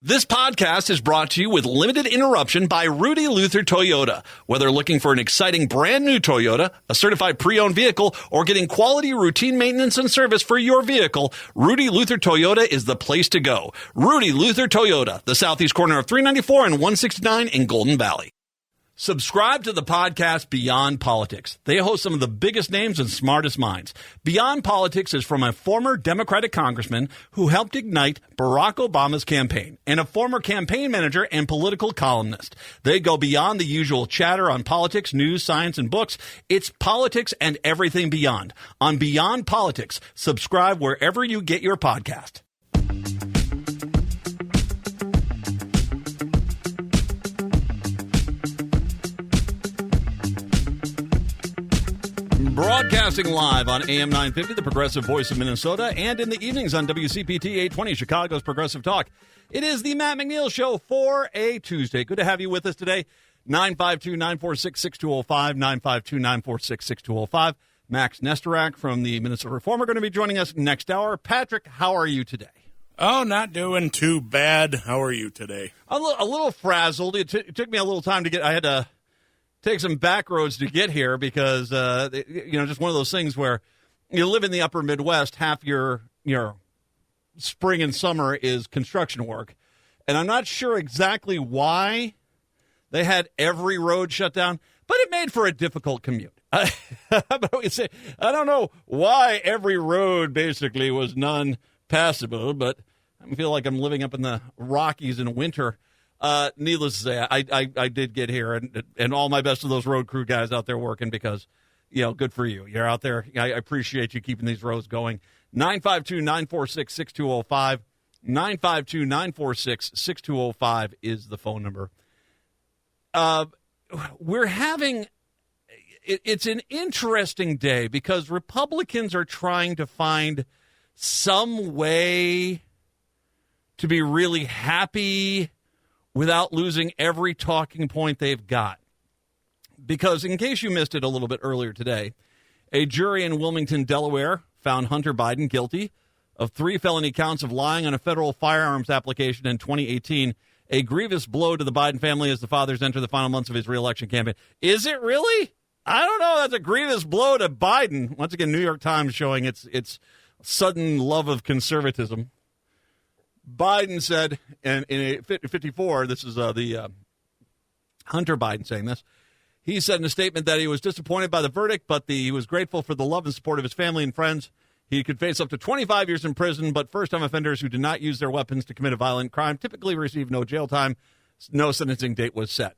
This podcast is brought to you with limited interruption by Rudy Luther Toyota. Whether looking for an exciting brand new Toyota, a certified pre-owned vehicle, or getting quality routine maintenance and service for your vehicle, Rudy Luther Toyota is the place to go. Rudy Luther Toyota, the southeast corner of 394 and 169 in Golden Valley. Subscribe to the podcast Beyond Politics. They host some of the biggest names and smartest minds. Beyond Politics is from a former Democratic congressman who helped ignite Barack Obama's campaign and a former campaign manager and political columnist. They go beyond the usual chatter on politics, news, science, and books. It's politics and everything beyond. On Beyond Politics, subscribe wherever you get your podcast. Broadcasting live on AM 950, the Progressive Voice of Minnesota, and in the evenings on WCPT 820, Chicago's Progressive Talk. It is the Matt McNeil Show for a Tuesday. Good to have you with us today. 952-946-6205, 952-946-6205. Max Nesterak from the Minnesota Reformer going to be joining us next hour. Patrick, how are you today? Oh, not doing too bad. How are you today? A little frazzled. It took me a little time to get. I had to take some back roads to get here because, just one of those things where you live in the upper Midwest, half your spring and summer is construction work. And I'm not sure exactly why they had every road shut down, but it made for a difficult commute. I don't know why every road basically was non-passable, but I feel like I'm living up in the Rockies in winter. Needless to say, I did get here, and all my best to those road crew guys out there working because, good for you. You're out there. I appreciate you keeping these roads going. 952-946-6205. 952-946-6205 is the phone number. We're having, it's an interesting day because Republicans are trying to find some way to be really happy without losing every talking point they've got. Because in case you missed it a little bit earlier today, a jury in Wilmington, Delaware, found Hunter Biden guilty of 3 felony counts of lying on a federal firearms application in 2018, a grievous blow to the Biden family as the fathers enter the final months of his reelection campaign. Is it really? I don't know. That's a grievous blow to Biden. Once again, New York Times showing its sudden love of conservatism. Biden said, and in 54, this is the Hunter Biden saying this, he said in a statement that he was disappointed by the verdict, but he was grateful for the love and support of his family and friends. He could face up to 25 years in prison, but first-time offenders who did not use their weapons to commit a violent crime typically receive no jail time. No sentencing date was set.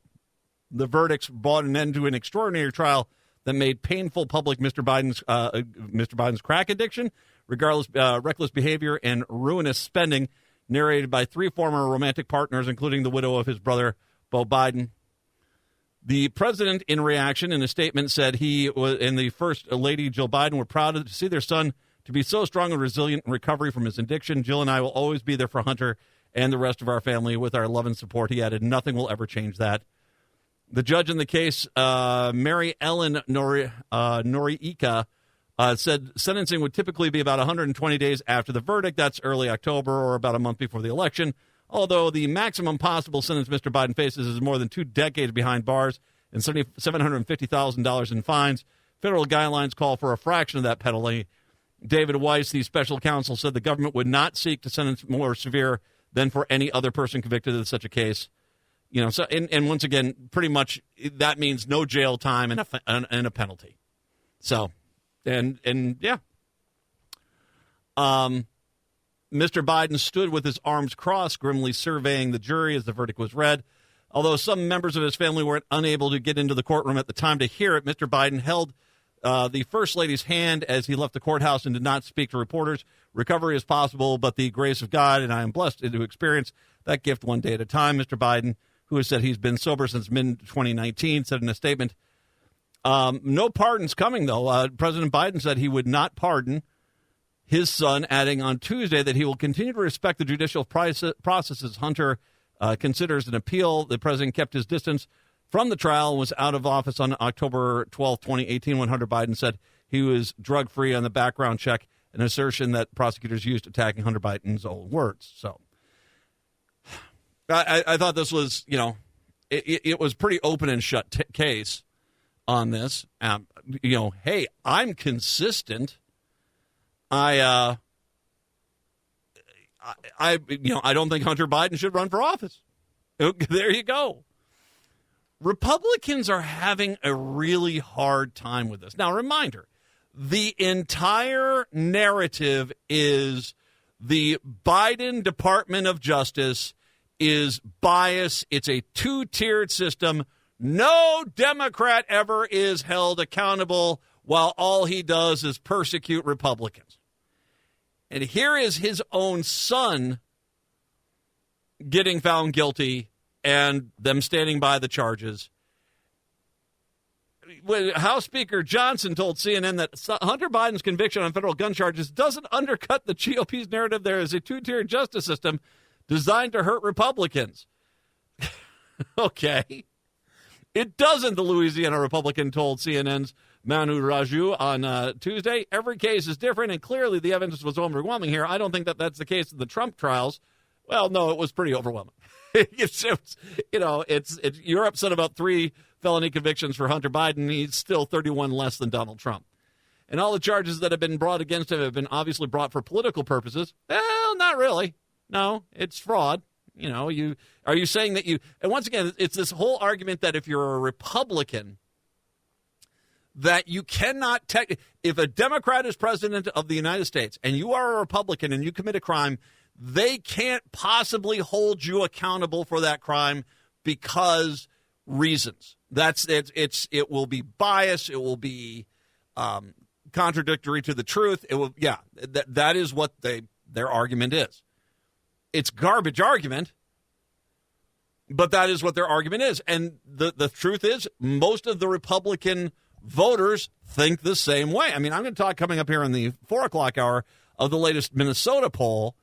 The verdicts brought an end to an extraordinary trial that made painful public Mr. Biden's crack addiction, reckless behavior, and ruinous spending, narrated by 3 former romantic partners, including the widow of his brother, Beau Biden. The president, in reaction, in a statement, said he and the First Lady, Jill Biden, were proud to see their son to be so strong and resilient in recovery from his addiction. Jill and I will always be there for Hunter and the rest of our family with our love and support. He added, nothing will ever change that. The judge in the case, Mary Ellen Noriega, said sentencing would typically be about 120 days after the verdict. That's early October or about a month before the election. Although the maximum possible sentence Mr. Biden faces is more than 2 decades behind bars and $750,000 in fines. Federal guidelines call for a fraction of that penalty. David Weiss, the special counsel, said the government would not seek to sentence more severe than for any other person convicted of such a case. So and once again, pretty much that means no jail time and a penalty. So. And yeah. Mr. Biden stood with his arms crossed, grimly surveying the jury as the verdict was read. Although some members of his family were unable to get into the courtroom at the time to hear it, Mr. Biden held the First Lady's hand as he left the courthouse and did not speak to reporters. Recovery is possible, but the grace of God, and I am blessed to experience that gift one day at a time. Mr. Biden, who has said he's been sober since mid-2019, said in a statement, no pardons coming, though. President Biden said he would not pardon his son, adding on Tuesday that he will continue to respect the judicial process as Hunter considers an appeal. The president kept his distance from the trial and was out of office on October 12, 2018, when Hunter Biden said he was drug-free on the background check, an assertion that prosecutors used attacking Hunter Biden's own words. So I thought this was, it was pretty open and shut case on this. Hey, I'm consistent. I don't think Hunter Biden should run for office. There you go. Republicans are having a really hard time with this. Now, reminder, the entire narrative is the Biden Department of Justice is biased. It's a two-tiered system. No Democrat ever is held accountable while all he does is persecute Republicans. And here is his own son getting found guilty and them standing by the charges. House Speaker Johnson told CNN that Hunter Biden's conviction on federal gun charges doesn't undercut the GOP's narrative there is a two-tiered justice system designed to hurt Republicans. Okay. It doesn't, the Louisiana Republican told CNN's Manu Raju on Tuesday. Every case is different, and clearly the evidence was overwhelming here. I don't think that that's the case in the Trump trials. Well, no, it was pretty overwhelming. You're upset about 3 felony convictions for Hunter Biden. He's still 31 less than Donald Trump. And all the charges that have been brought against him have been obviously brought for political purposes. Well, not really. No, it's fraud. Are you saying that and once again, it's this whole argument that if you're a Republican, that you cannot if a Democrat is president of the United States and you are a Republican and you commit a crime, they can't possibly hold you accountable for that crime because reasons. It will be biased. It will be contradictory to the truth. It will, that is what their argument is. It's garbage argument, but that is what their argument is. And the truth is, most of the Republican voters think the same way. I mean, I'm going to talk coming up here in the 4 o'clock hour of the latest Minnesota poll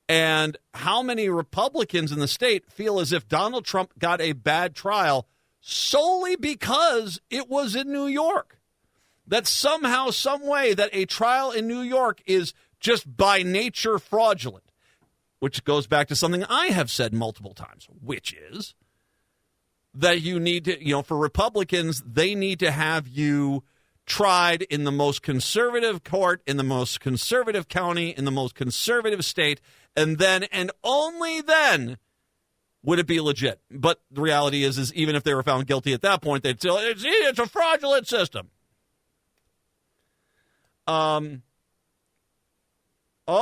and how many Republicans in the state feel as if Donald Trump got a bad trial solely because it was in New York. That somehow, some way, that a trial in New York is just by nature fraudulent, which goes back to something I have said multiple times, which is that you need to, for Republicans, they need to have you tried in the most conservative court, in the most conservative county, in the most conservative state, and then and only then would it be legit. But the reality is even if they were found guilty at that point, they'd say it's a fraudulent system. All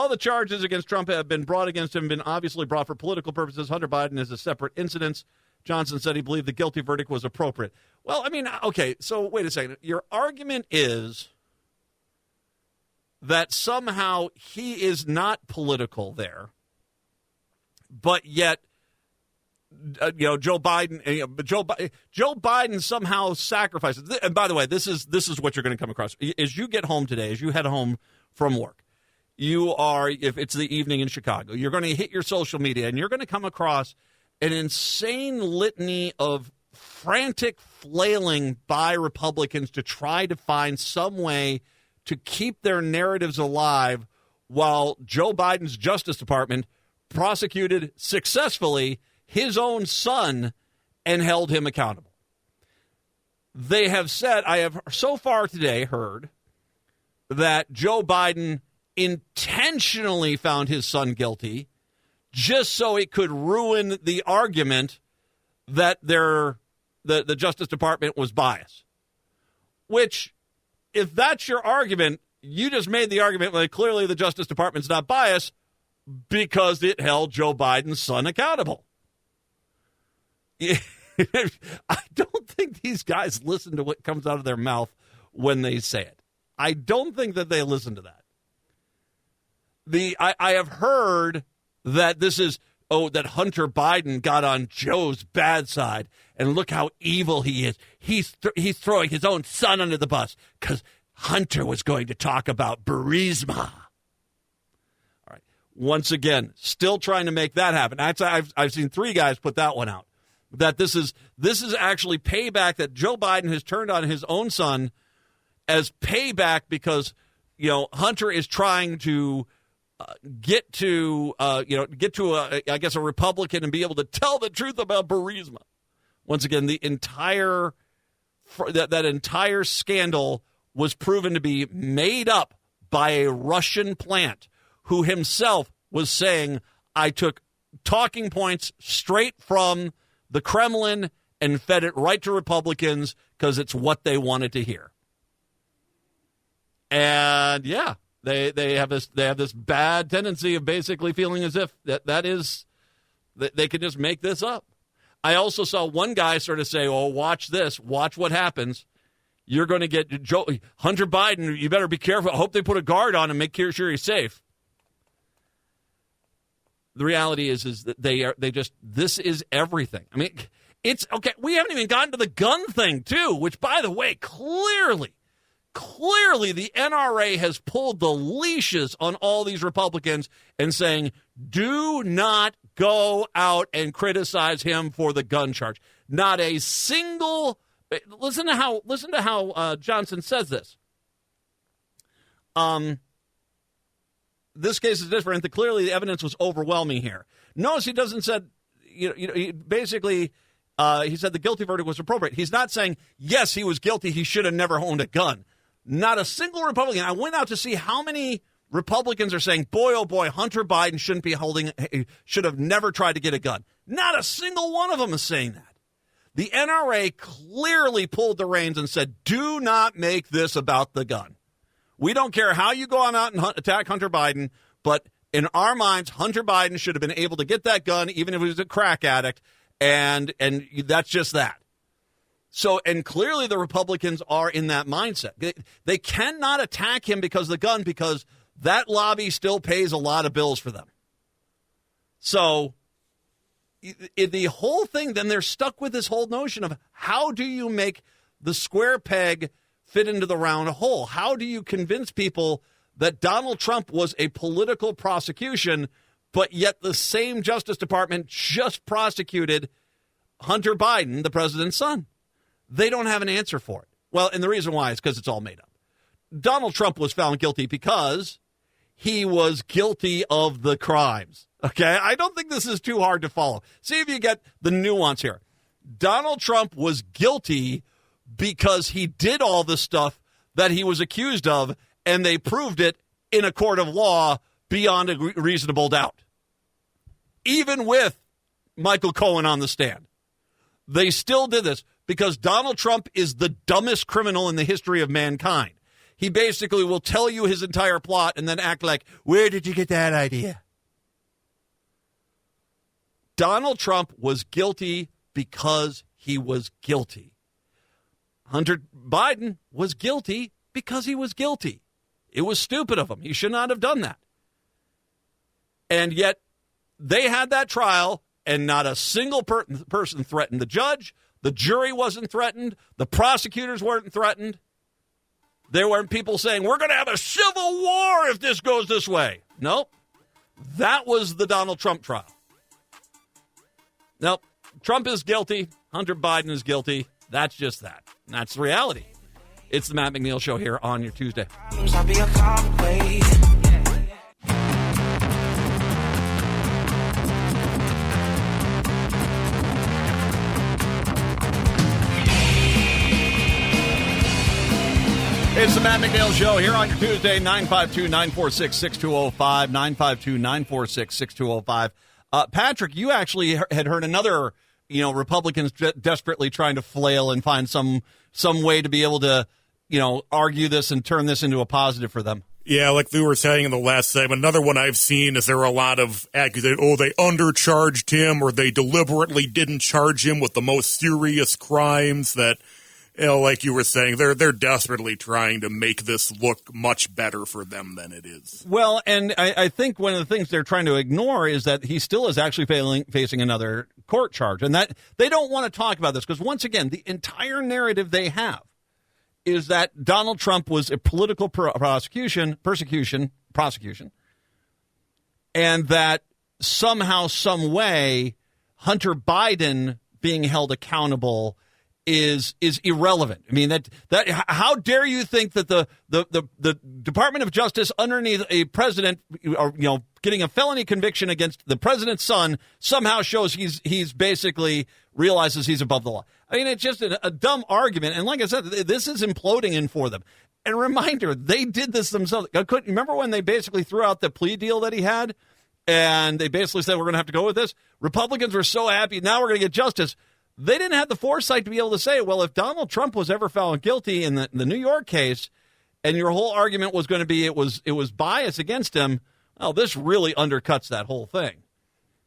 the charges against Trump have been brought against him, been obviously brought for political purposes. Hunter Biden is a separate incident. Johnson said he believed the guilty verdict was appropriate. Well, I mean, okay, so wait a second. Your argument is that somehow he is not political there, but yet, Joe Biden, Joe Biden somehow sacrifices. And by the way, this is what you're going to come across as you get home today, as you head home from work. You are, if it's the evening in Chicago, you're going to hit your social media and you're going to come across an insane litany of frantic flailing by Republicans to try to find some way to keep their narratives alive while Joe Biden's Justice Department prosecuted successfully his own son and held him accountable. They have said, I have so far today heard that Joe Biden intentionally found his son guilty just so it could ruin the argument that the Justice Department was biased. Which, if that's your argument, you just made the argument that clearly the Justice Department's not biased because it held Joe Biden's son accountable. I don't think these guys listen to what comes out of their mouth when they say it. I don't think that they listen to that. I have heard that this is, that Hunter Biden got on Joe's bad side, and look how evil he is. He's throwing his own son under the bus because Hunter was going to talk about Burisma. All right. Once again, still trying to make that happen. I've seen 3 guys put that one out. That this is actually payback that Joe Biden has turned on his own son as payback because, Hunter is trying to get to a Republican and be able to tell the truth about Burisma. Once again, the entire that entire scandal was proven to be made up by a Russian plant who himself was saying, I took talking points straight from the Kremlin and fed it right to Republicans because it's what they wanted to hear. And yeah, they have this bad tendency of basically feeling as if that they can just make this up. I also saw one guy sort of say, "Oh, watch this, watch what happens. You're going to get Hunter Biden. You better be careful. I hope they put a guard on him, make sure he's safe." The reality is that this is everything. I mean, it's okay. We haven't even gotten to the gun thing too, which, by the way, clearly the NRA has pulled the leashes on all these Republicans and saying, do not go out and criticize him for the gun charge. Not a single. Listen to how Johnson says this. This case is different. Clearly, the evidence was overwhelming here. Notice he doesn't said, basically, he said the guilty verdict was appropriate. He's not saying, yes, he was guilty. He should have never owned a gun. Not a single Republican. I went out to see how many Republicans are saying, boy, oh boy, Hunter Biden should have never tried to get a gun. Not a single one of them is saying that. The NRA clearly pulled the reins and said, do not make this about the gun. We don't care how you go on out and attack Hunter Biden, but in our minds, Hunter Biden should have been able to get that gun, even if he was a crack addict, and that's just that. So, and clearly the Republicans are in that mindset. They cannot attack him because of the gun, because that lobby still pays a lot of bills for them. So, the whole thing, then they're stuck with this whole notion of how do you make the square peg fit into the round hole? How do you convince people that Donald Trump was a political prosecution, but yet the same Justice Department just prosecuted Hunter Biden, the president's son? They don't have an answer for it. Well, and the reason why is because it's all made up. Donald Trump was found guilty because he was guilty of the crimes. Okay? I don't think this is too hard to follow. See if you get the nuance here. Donald Trump was guilty because he did all the stuff that he was accused of, and they proved it in a court of law beyond a reasonable doubt. Even with Michael Cohen on the stand. They still did this because Donald Trump is the dumbest criminal in the history of mankind. He basically will tell you his entire plot and then act like, where did you get that idea? Donald Trump was guilty because he was guilty. Hunter Biden was guilty because he was guilty. It was stupid of him. He should not have done that. And yet they had that trial, and not a single person threatened the judge. The jury wasn't threatened. The prosecutors weren't threatened. There weren't people saying, we're going to have a civil war if this goes this way. Nope. That was the Donald Trump trial. Nope. Trump is guilty. Hunter Biden is guilty. That's just that. That's the reality. It's the Matt McNeil Show here on your Tuesday. It's the Matt McNeil Show here on your Tuesday, 952-946-6205, 952-946-6205. Patrick, you actually had heard another, Republicans desperately trying to flail and find some way to be able to, argue this and turn this into a positive for them. Yeah, like we were saying in the last segment, another one I've seen is there are a lot of accusations, they undercharged him or they deliberately didn't charge him with the most serious crimes that, like you were saying, they're desperately trying to make this look much better for them than it is. Well, and I think one of the things they're trying to ignore is that he still is actually facing another court charge, and that they don't want to talk about this because, once again, the entire narrative they have is that Donald Trump was a political prosecution, and that somehow, some way, Hunter Biden being held accountable is irrelevant. I mean, that how dare you think that the Department of Justice underneath a president, getting a felony conviction against the president's son somehow shows he's basically realizes he's above the law. I mean, it's just a dumb argument. And like I said, this is imploding in for them. And reminder, they did this themselves. Remember when they basically threw out the plea deal that he had? And they basically said, we're going to have to go with this. Republicans were so happy. Now we're going to get justice. They didn't have the foresight to be able to say, well, if Donald Trump was ever found guilty in the New York case, and your whole argument was going to be it was bias against him, well, this really undercuts that whole thing.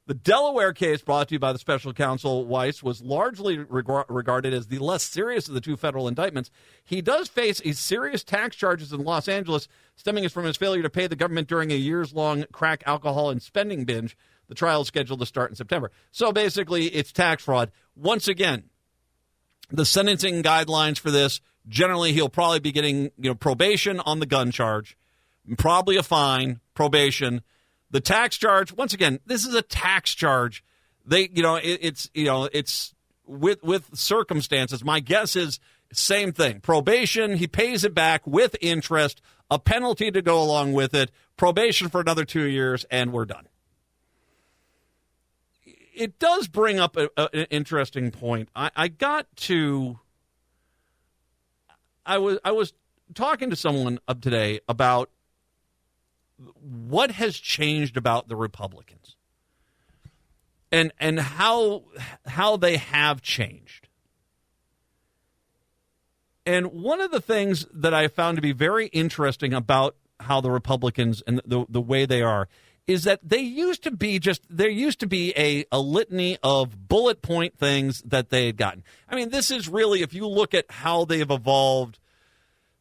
The Delaware case brought to you by the special counsel Weiss was largely regarded as the less serious of the two federal indictments. He does face a serious tax charges in Los Angeles stemming from his failure to pay the government during a years-long crack, alcohol, and spending binge. The trial is scheduled to start in September. So basically, it's tax fraud. Once again, the sentencing guidelines for this, generally he'll probably be getting probation on the gun charge, probably a fine, probation. The tax charge, once again, this is a tax charge. It's with circumstances. My guess is same thing. Probation, he pays it back with interest, a penalty to go along with it, probation for another 2 years, and we're done. It does bring up an interesting point. I was talking to someone up today about what has changed about the Republicans and how they have changed. And one of the things that I found to be very interesting about how the Republicans and the way they are is that there used to be a litany of bullet point things that they had gotten. I mean, this is really, if you look at how they've evolved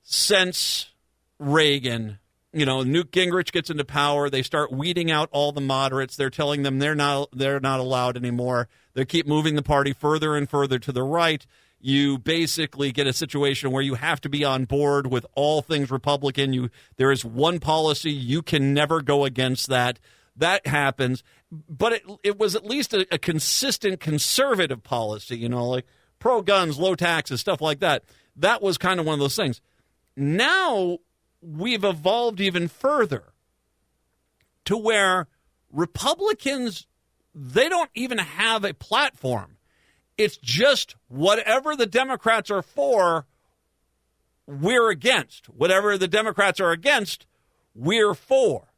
since Reagan, Newt Gingrich gets into power, they start weeding out all the moderates. They're telling them they're not allowed anymore. They keep moving the party further and further to the right. You basically get a situation where you have to be on board with all things Republican. There is one policy. You can never go against that. That happens. But it was at least a consistent conservative policy, like pro-guns, low taxes, stuff like that. That was kind of one of those things. Now we've evolved even further to where Republicans, they don't even have a platform. It's just whatever the Democrats are for, we're against. Whatever the Democrats are against, we're for.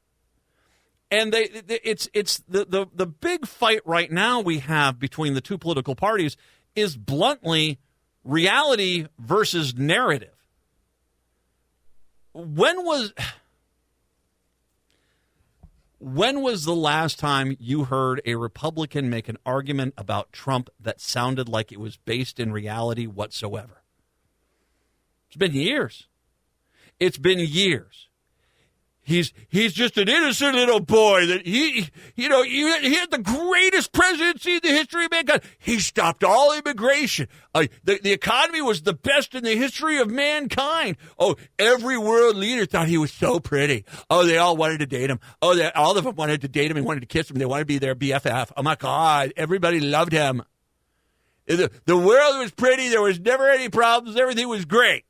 And it's the big fight right now we have between the two political parties is bluntly reality versus narrative. When was the last time you heard a Republican make an argument about Trump that sounded like it was based in reality whatsoever? It's been years. It's been years. He's just an innocent little boy that he had the greatest presidency in the history of mankind. He stopped all immigration. The economy was the best in the history of mankind. Oh, every world leader thought he was so pretty. Oh, they all wanted to date him. Oh, all of them wanted to date him and wanted to kiss him. They wanted to be their BFF. Oh, my God. Everybody loved him. The world was pretty. There was never any problems. Everything was great.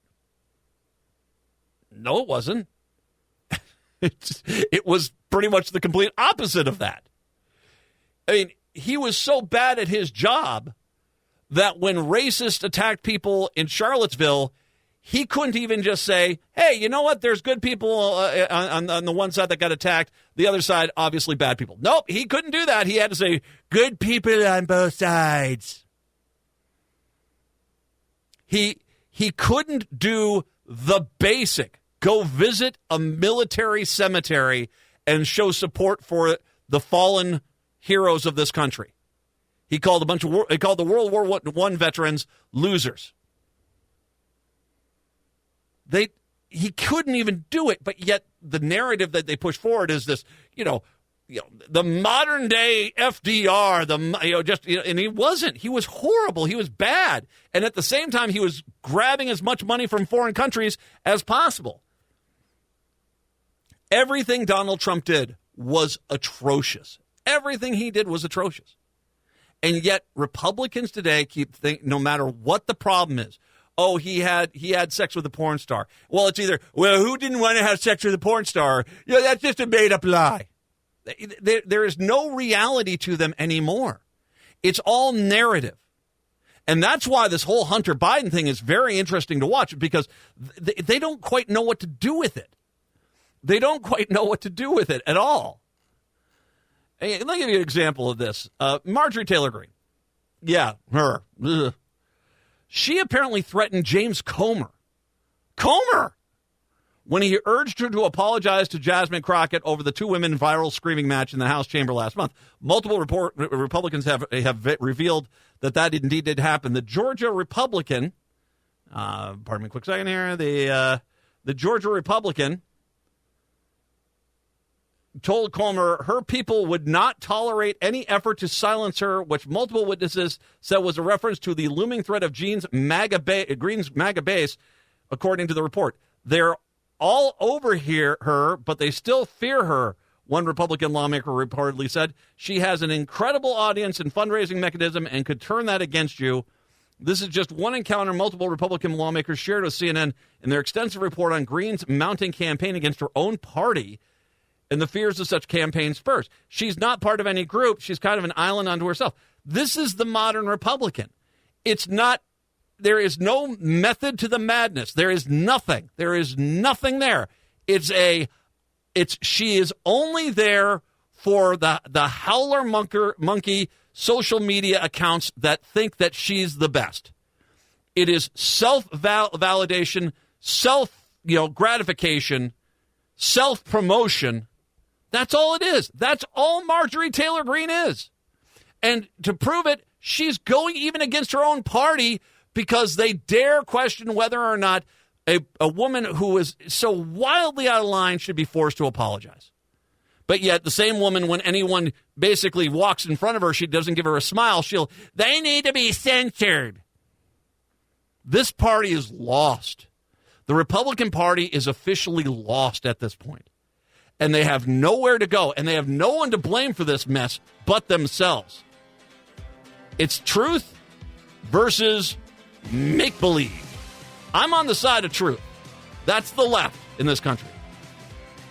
No, it wasn't. It was pretty much the complete opposite of that. I mean, he was so bad at his job that when racists attacked people in Charlottesville, he couldn't even just say, hey, you know what? There's good people on the one side that got attacked. The other side, obviously bad people. Nope, he couldn't do that. He had to say, good people on both sides. He couldn't do the basic. Go visit a military cemetery and show support for the fallen heroes of this country. He called the World War I veterans losers. He couldn't even do it, but yet the narrative that they push forward is this, the modern day FDR, and he wasn't. He was horrible. He was bad. And at the same time, he was grabbing as much money from foreign countries as possible. Everything Donald Trump did was atrocious. Everything he did was atrocious. And yet Republicans today keep thinking, no matter what the problem is, oh, he had sex with a porn star. Well, it's either, well, who didn't want to have sex with a porn star? Yeah, that's just a made-up lie. There is no reality to them anymore. It's all narrative. And that's why this whole Hunter Biden thing is very interesting to watch, because they don't quite know what to do with it. They don't quite know what to do with it at all. Hey, let me give you an example of this. Marjorie Taylor Greene. Yeah, her. Ugh. She apparently threatened James Comer. When he urged her to apologize to Jasmine Crockett over the two women viral screaming match in the House chamber last month. Multiple Republicans have revealed that indeed did happen. The Georgia Republican, pardon me a quick second here, the Georgia Republican told Comer her people would not tolerate any effort to silence her, which multiple witnesses said was a reference to the looming threat of Green's MAGA base, according to the report. They're all over her, but they still fear her, one Republican lawmaker reportedly said. She has an incredible audience and fundraising mechanism and could turn that against you. This is just one encounter multiple Republican lawmakers shared with CNN in their extensive report on Green's mounting campaign against her own party and the fears of such campaign spurs. She's not part of any group. She's kind of an island unto herself. This is the modern Republican. It's not, there is no method to the madness. There is nothing. There is nothing there. She is only there for the howler monkey social media accounts that think that she's the best. It is self-validation, gratification, self-promotion. That's all it is. That's all Marjorie Taylor Greene is. And to prove it, she's going even against her own party because they dare question whether or not a woman who is so wildly out of line should be forced to apologize. But yet the same woman, when anyone basically walks in front of her, she doesn't give her a smile, they need to be censored. This party is lost. The Republican Party is officially lost at this point. And they have nowhere to go, and they have no one to blame for this mess but themselves. It's truth versus make-believe. I'm on the side of truth. That's the left in this country.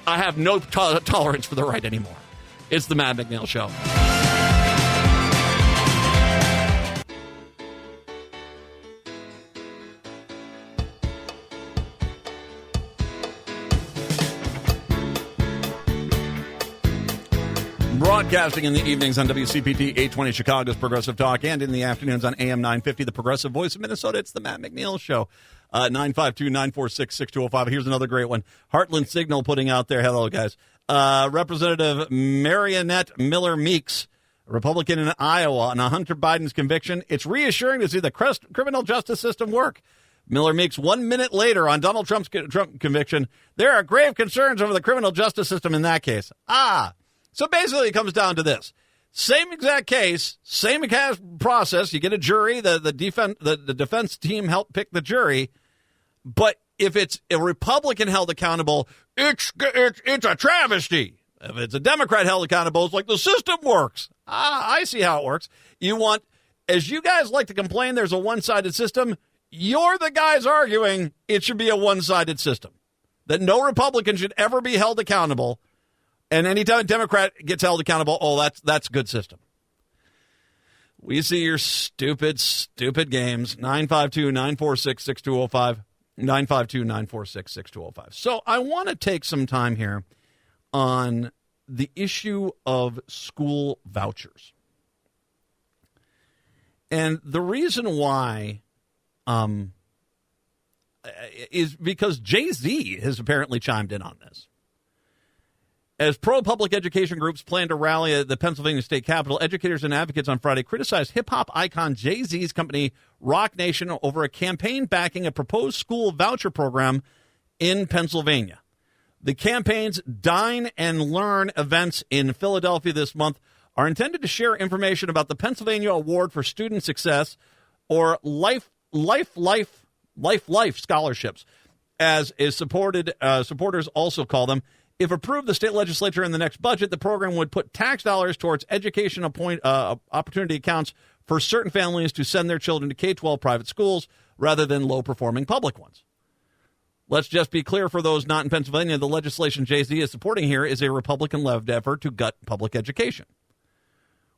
I have no tolerance for the right anymore. It's the Matt McNeil Show. Broadcasting in the evenings on WCPT 820 Chicago's Progressive Talk, and in the afternoons on AM 950, the Progressive Voice of Minnesota. It's the Matt McNeil Show. 952-946-6205. Here's another great one. Heartland Signal putting out there. Hello, guys. Representative Marionette Miller Meeks, a Republican in Iowa, on Hunter Biden's conviction. It's reassuring to see the criminal justice system work. Miller Meeks, 1 minute later on Donald Trump's conviction. There are grave concerns over the criminal justice system in that case. So basically it comes down to this. Same exact case, same exact process. You get a jury. The defense team helped pick the jury. But if it's a Republican held accountable, it's a travesty. If it's a Democrat held accountable, it's like the system works. I see how it works. You want, as you guys like to complain, there's a one-sided system. You're the guys arguing it should be a one-sided system. That no Republican should ever be held accountable. And anytime a Democrat gets held accountable, that's a good system. We see your stupid games. 952-946-6205. 952-946-6205. So I want to take some time here on the issue of school vouchers. And the reason why is because Jay-Z has apparently chimed in on this. As pro-public education groups plan to rally at the Pennsylvania State Capitol, educators and advocates on Friday criticized hip-hop icon Jay-Z's company, Roc Nation, over a campaign backing a proposed school voucher program in Pennsylvania. The campaign's Dine and Learn events in Philadelphia this month are intended to share information about the Pennsylvania Award for Student Success, or Life scholarships, as is supporters also call them, If approved, the state legislature in the next budget, the program would put tax dollars towards education opportunity accounts for certain families to send their children to K-12 private schools rather than low-performing public ones. Let's just be clear for those not in Pennsylvania, the legislation Jay-Z is supporting here is a Republican-led effort to gut public education.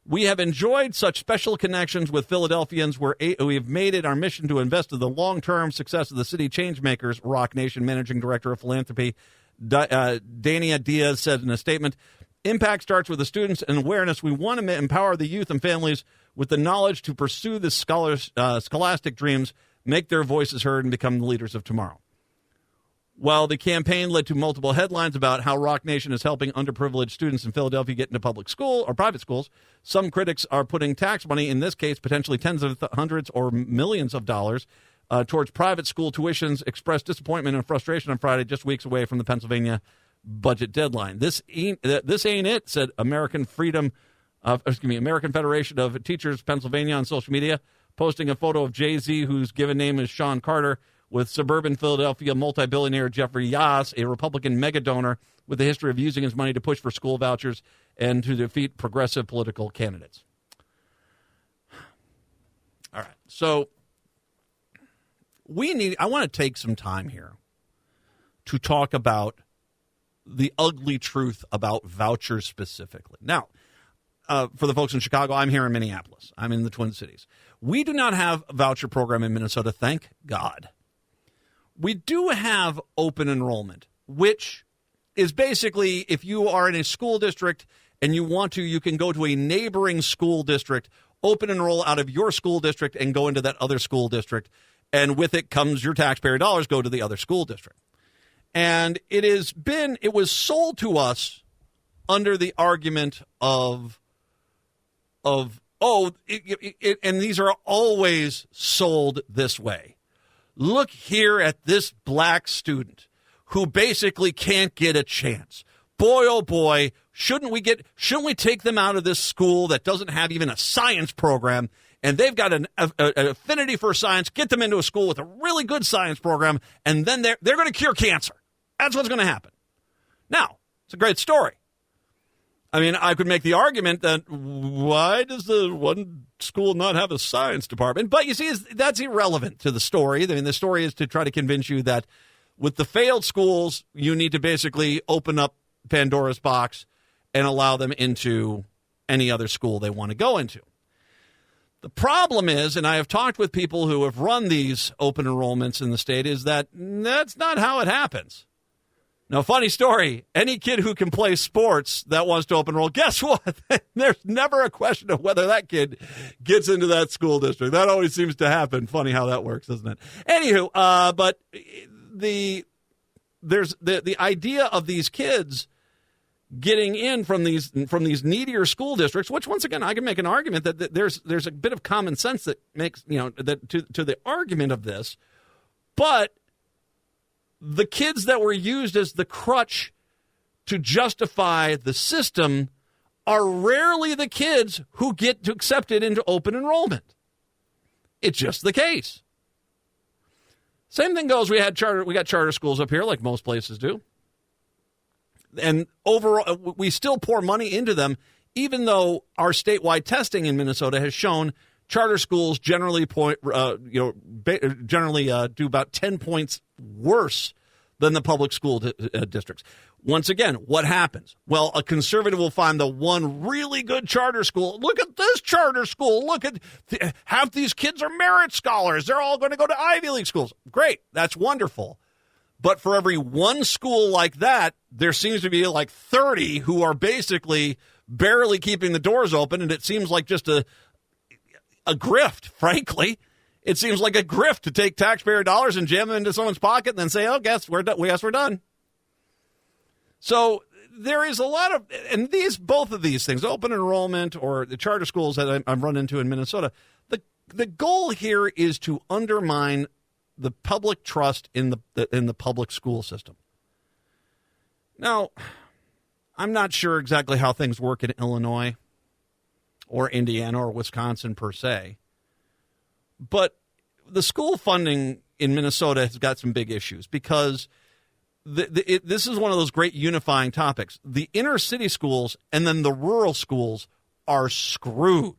We have enjoyed such special connections with Philadelphians where we have made it our mission to invest in the long-term success of the city changemakers, Rock Nation Managing Director of Philanthropy Dania Diaz said in a statement. Impact starts with the students and awareness. We want to empower the youth and families with the knowledge to pursue the scholastic dreams, make their voices heard, and become the leaders of tomorrow. While the campaign led to multiple headlines about how Rock Nation is helping underprivileged students in Philadelphia get into public school or private schools, some critics are putting tax money, in this case potentially tens of hundreds or millions of dollars, towards private school tuitions, expressed disappointment and frustration on Friday, just weeks away from the Pennsylvania budget deadline. This ain't it, said American Federation of Teachers Pennsylvania on social media, posting a photo of Jay-Z, whose given name is Sean Carter, with suburban Philadelphia multi-billionaire Jeffrey Yass, a Republican mega donor with a history of using his money to push for school vouchers and to defeat progressive political candidates. All right, so I want to take some time here to talk about the ugly truth about vouchers specifically. Now, for the folks in Chicago, I'm here in Minneapolis. I'm in the Twin Cities. We do not have a voucher program in Minnesota, thank God. We do have open enrollment, which is basically if you are in a school district and you want to, you can go to a neighboring school district, open enroll out of your school district and go into that other school district. And with it comes your taxpayer dollars go to the other school district. And it was sold to us under the argument and these are always sold this way. Look here at this black student who basically can't get a chance. Boy, oh boy, shouldn't we take them out of this school that doesn't have even a science program, and they've got an affinity for science, get them into a school with a really good science program, and then they're going to cure cancer. That's what's going to happen. Now, it's a great story. I mean, I could make the argument that why does the one school not have a science department? But you see, that's irrelevant to the story. I mean, the story is to try to convince you that with the failed schools, you need to basically open up Pandora's box and allow them into any other school they want to go into. The problem is, and I have talked with people who have run these open enrollments in the state, is that that's not how it happens. Now, funny story, any kid who can play sports that wants to open enroll, guess what? There's never a question of whether that kid gets into that school district. That always seems to happen. Funny how that works, isn't it? Anywho, but there's the idea of these kids getting in from these needier school districts, which once again I can make an argument that there's a bit of common sense that makes that to the argument of this, but the kids that were used as the crutch to justify the system are rarely the kids who get accepted into open enrollment. It's just the case. Same thing goes. We got charter schools up here, like most places do. And overall, we still pour money into them, even though our statewide testing in Minnesota has shown charter schools generally do about 10 points worse than the public school districts. Once again, what happens? Well, a conservative will find the one really good charter school. Look at this charter school. Look at half these kids are merit scholars. They're all going to go to Ivy League schools. Great. That's wonderful. But for every one school like that, there seems to be like 30 who are basically barely keeping the doors open, and it seems like just a grift, frankly. It seems like a grift to take taxpayer dollars and jam them into someone's pocket and then say, oh, guess we're done. So there is a lot of, and both of these things, open enrollment or the charter schools that I've run into in Minnesota, the goal here is to undermine the public trust in the public school system. Now, I'm not sure exactly how things work in Illinois or Indiana or Wisconsin per se, but the school funding in Minnesota has got some big issues because this is one of those great unifying topics. The inner city schools and then the rural schools are screwed,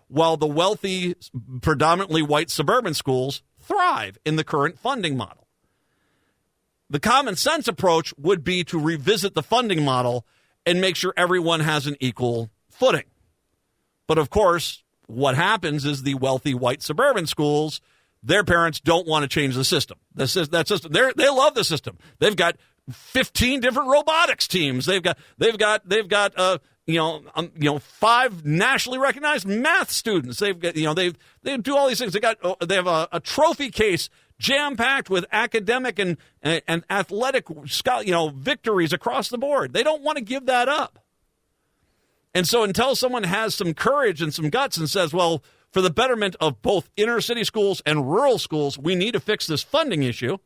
while the wealthy, predominantly white suburban schools thrive in the current funding model. The common sense approach would be to revisit the funding model and make sure everyone has an equal footing. But of course, what happens is the wealthy white suburban schools, their parents don't want to change the system. That system, they love the system. They've got 15 different robotics teams. They've got 5 nationally recognized math students. They've got they do all these things. They have a trophy case jam-packed with academic and athletic victories across the board. They don't want to give that up. And so until someone has some courage and some guts and says, well, for the betterment of both inner city schools and rural schools, we need to fix this funding issue,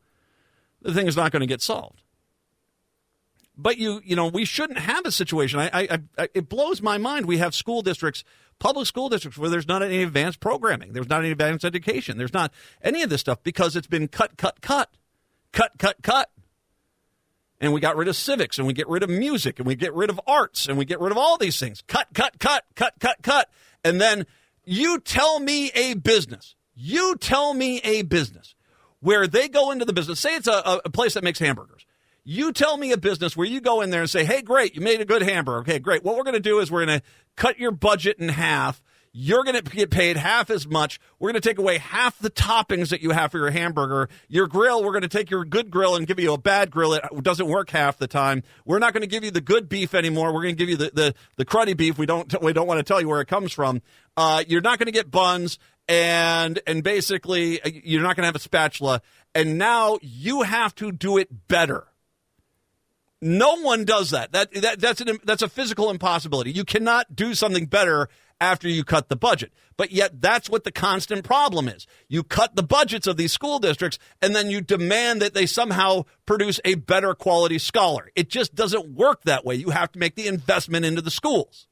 the thing is not going to get solved. But we shouldn't have a situation. It blows my mind. We have school districts, public school districts, where there's not any advanced programming. There's not any advanced education. There's not any of this stuff because it's been cut. And we got rid of civics, and we get rid of music, and we get rid of arts, and we get rid of all these things. Cut. And then you tell me a business where they go into the business. Say it's a place that makes hamburgers. You tell me a business where you go in there and say, hey, great, you made a good hamburger. Okay, great. What we're going to do is we're going to cut your budget in half. You're going to get paid half as much. We're going to take away half the toppings that you have for your hamburger. Your grill, we're going to take your good grill and give you a bad grill. It doesn't work half the time. We're not going to give you the good beef anymore. We're going to give you the cruddy beef. We don't want to tell you where it comes from. You're not going to get buns, and basically you're not going to have a spatula. And now you have to do it better. No one does that. That's a physical impossibility. You cannot do something better after you cut the budget. But yet that's what the constant problem is. You cut the budgets of these school districts, and then you demand that they somehow produce a better quality scholar. It just doesn't work that way. You have to make the investment into the schools.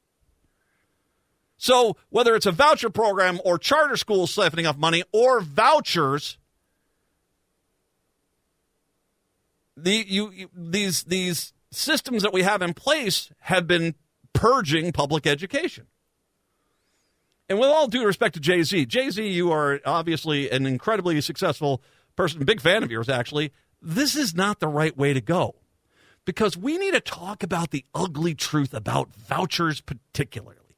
So whether it's a voucher program or charter schools siphoning off money or vouchers, these systems that we have in place have been purging public education. And with all due respect to Jay-Z, you are obviously an incredibly successful person, big fan of yours, actually. This is not the right way to go, because we need to talk about the ugly truth about vouchers particularly,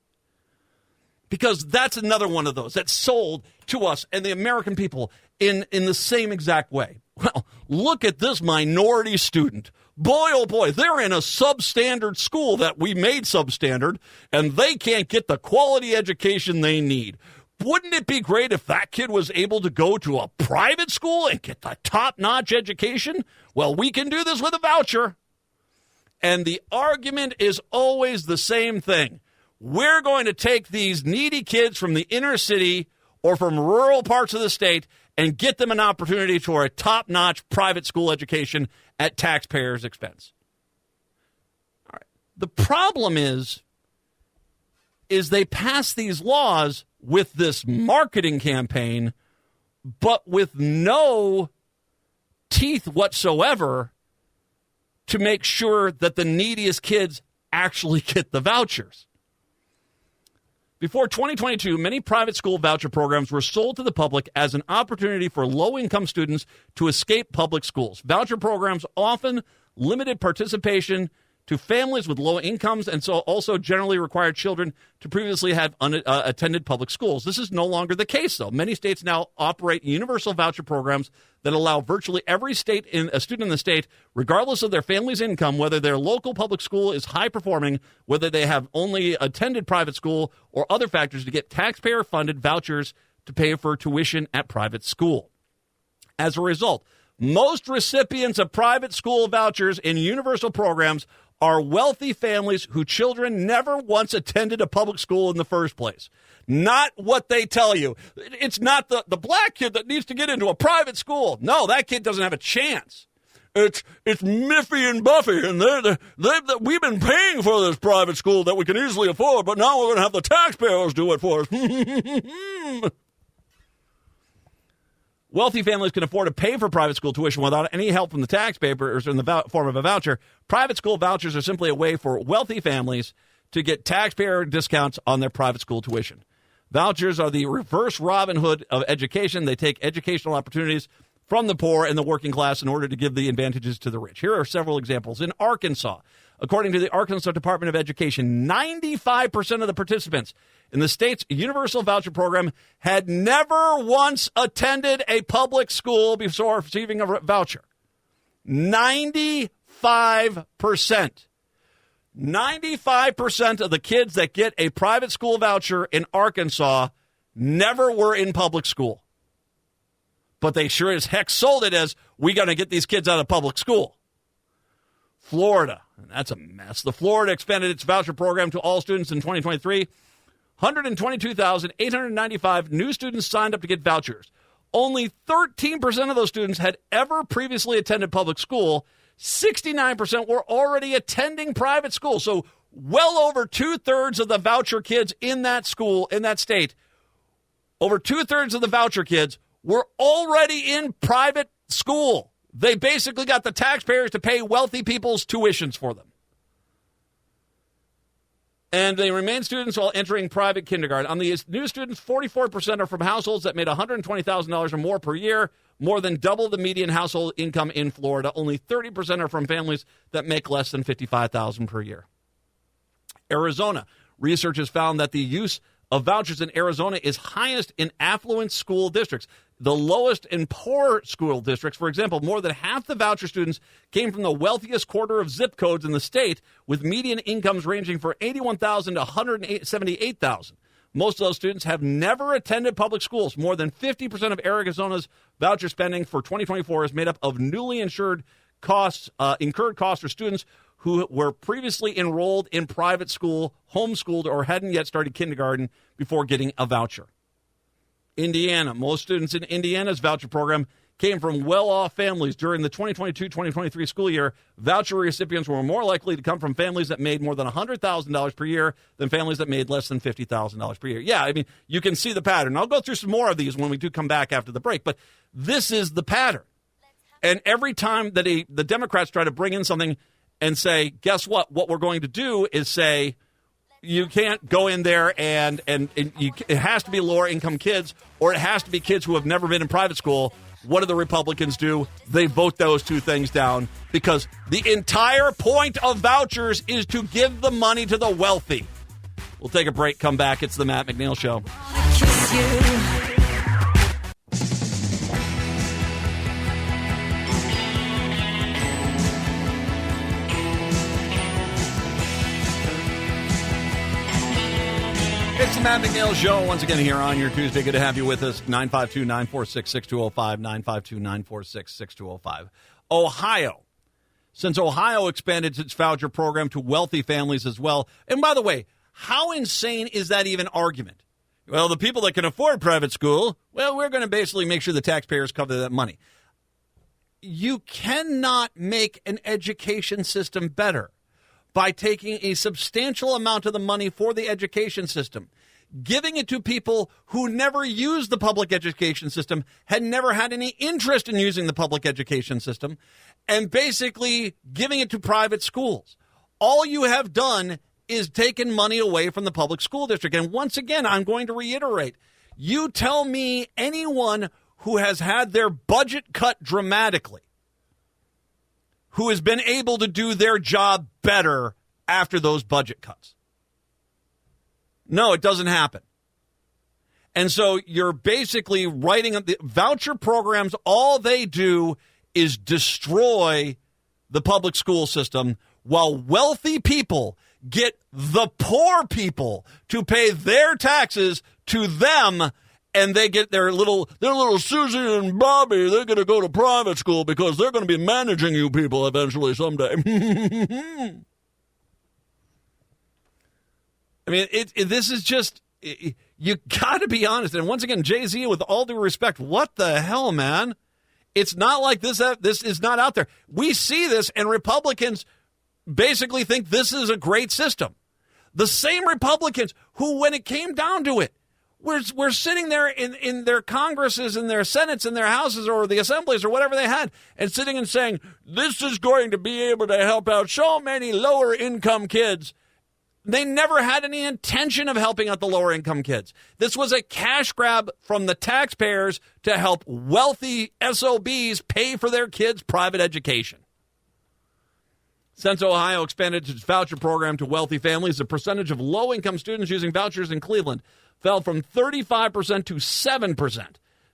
because that's another one of those that's sold to us and the American people in the same exact way. Well, look at this minority student. Boy, oh boy, they're in a substandard school that we made substandard, and they can't get the quality education they need. Wouldn't it be great if that kid was able to go to a private school and get the top-notch education? Well, we can do this with a voucher. And the argument is always the same thing. We're going to take these needy kids from the inner city or from rural parts of the state and get them an opportunity for a top-notch private school education at taxpayers' expense. All right. The problem is they pass these laws with this marketing campaign, but with no teeth whatsoever to make sure that the neediest kids actually get the vouchers. Before 2022, many private school voucher programs were sold to the public as an opportunity for low-income students to escape public schools. Voucher programs often limited participation to families with low incomes, and so also generally required children to previously have attended public schools. This is no longer the case, though. Many states now operate universal voucher programs that allow virtually every student in the state, regardless of their family's income, whether their local public school is high-performing, whether they have only attended private school, or other factors, to get taxpayer-funded vouchers to pay for tuition at private school. As a result, most recipients of private school vouchers in universal programs are wealthy families whose children never once attended a public school in the first place. Not what they tell you. It's not the black kid that needs to get into a private school. No, that kid doesn't have a chance. It's Miffy and Buffy, and we've been paying for this private school that we can easily afford, but now we're going to have the taxpayers do it for us. Wealthy families can afford to pay for private school tuition without any help from the taxpayers in the form of a voucher. Private school vouchers are simply a way for wealthy families to get taxpayer discounts on their private school tuition. Vouchers are the reverse Robin Hood of education. They take educational opportunities from the poor and the working class in order to give the advantages to the rich. Here are several examples. In Arkansas, according to the Arkansas Department of Education, 95% of the participants in the state's universal voucher program had never once attended a public school before receiving a voucher. 95%. 95% of the kids that get a private school voucher in Arkansas never were in public school. But they sure as heck sold it as, we got to get these kids out of public school. Florida, and that's a mess. The Florida expanded its voucher program to all students in 2023. 122,895 new students signed up to get vouchers. Only 13% of those students had ever previously attended public school. 69% were already attending private school. So well over two-thirds of the voucher kids in that school, in that state, over two-thirds of the voucher kids were already in private school. They basically got the taxpayers to pay wealthy people's tuitions for them. And they remain students while entering private kindergarten. On these new students, 44% are from households that made $120,000 or more per year, more than double the median household income in Florida. Only 30% are from families that make less than $55,000 per year. Arizona, research has found that the use of vouchers in Arizona is highest in affluent school districts, the lowest in poor school districts. For example, more than half the voucher students came from the wealthiest quarter of zip codes in the state, with median incomes ranging from $81,000 to $178,000. Most of those students have never attended public schools. More than 50% of Arizona's voucher spending for 2024 is made up of newly incurred costs for students who were previously enrolled in private school, homeschooled, or hadn't yet started kindergarten before getting a voucher. Indiana. Most students in Indiana's voucher program came from well-off families. During the 2022-2023 school year, voucher recipients were more likely to come from families that made more than $100,000 per year than families that made less than $50,000 per year. Yeah, I mean, you can see the pattern. I'll go through some more of these when we do come back after the break, but this is the pattern. And every time that the Democrats try to bring in something and say, guess what? What we're going to do is say, you can't go in there and it has to be lower income kids, or it has to be kids who have never been in private school. What do the Republicans do? They vote those two things down, because the entire point of vouchers is to give the money to the wealthy. We'll take a break, come back. It's the Matt McNeil Show. It's the Matt McNeil Show once again here on your Tuesday. Good to have you with us. 952-946-6205, 952-946-6205. Ohio. Since Ohio expanded its voucher program to wealthy families as well. And by the way, how insane is that even argument? Well, the people that can afford private school, well, we're going to basically make sure the taxpayers cover that money. You cannot make an education system better by taking a substantial amount of the money for the education system, giving it to people who never used the public education system, had never had any interest in using the public education system, and basically giving it to private schools. All you have done is taken money away from the public school district. And once again, I'm going to reiterate, you tell me anyone who has had their budget cut dramatically, who has been able to do their job better after those budget cuts. No, it doesn't happen. And so you're basically writing up the voucher programs. All they do is destroy the public school system, while wealthy people get the poor people to pay their taxes to them. And they get their little Susie and Bobby, they're going to go to private school because they're going to be managing you people eventually someday. I mean, this is just, you got to be honest. And once again, Jay-Z, with all due respect, what the hell, man? It's not like this is not out there. We see this, and Republicans basically think this is a great system. The same Republicans who, when it came down to it, We're sitting there in their Congresses and their Senates and their Houses or the Assemblies or whatever they had and sitting and saying, this is going to be able to help out so many lower income kids. They never had any intention of helping out the lower income kids. This was a cash grab from the taxpayers to help wealthy SOBs pay for their kids' private education. Since Ohio expanded its voucher program to wealthy families, the percentage of low-income students using vouchers in Cleveland fell from 35% to 7%.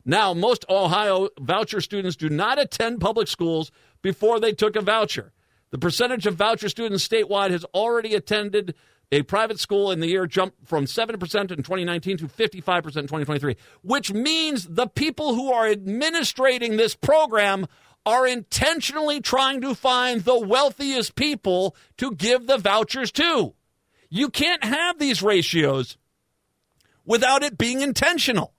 Now, most Ohio voucher students do not attend public schools before they took a voucher. The percentage of voucher students statewide has already attended a private school in the year jumped from 7% in 2019 to 55% in 2023, which means the people who are administrating this program are intentionally trying to find the wealthiest people to give the vouchers to. You can't have these ratios without it being intentional.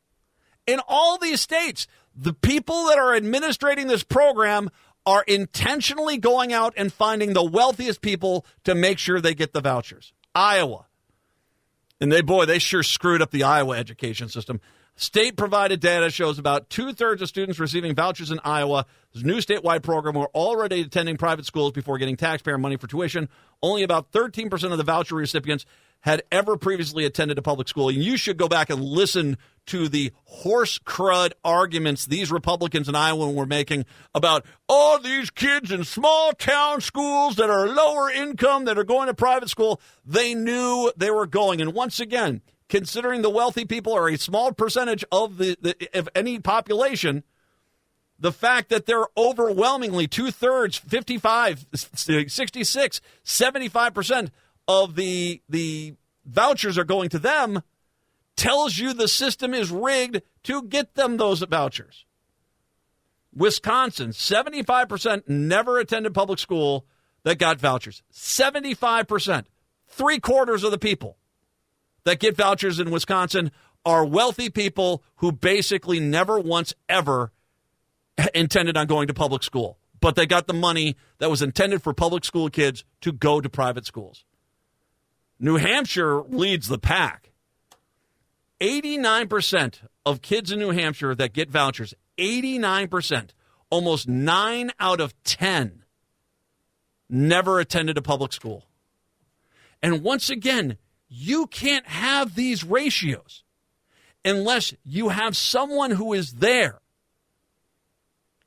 In all these states, the people that are administrating this program are intentionally going out and finding the wealthiest people to make sure they get the vouchers. Iowa. And they sure screwed up the Iowa education system. State-provided data shows about two-thirds of students receiving vouchers in Iowa's new statewide program were already attending private schools before getting taxpayer money for tuition. Only about 13% of the voucher recipients had ever previously attended a public school. And you should go back and listen to the horse crud arguments these Republicans in Iowa were making about all these kids in small town schools that are lower income that are going to private school. They knew they were going. And once again, considering the wealthy people are a small percentage of of any population, the fact that they're overwhelmingly two-thirds, 55, 66, 75% of the vouchers are going to them tells you the system is rigged to get them those vouchers. Wisconsin, 75% never attended public school that got vouchers. 75%. 3/4 of the people that get vouchers in Wisconsin are wealthy people who basically never once ever intended on going to public school. But they got the money that was intended for public school kids to go to private schools. New Hampshire leads the pack. 89% of kids in New Hampshire that get vouchers, 89%, almost 9 out of 10, never attended a public school. And once again, you can't have these ratios unless you have someone who is there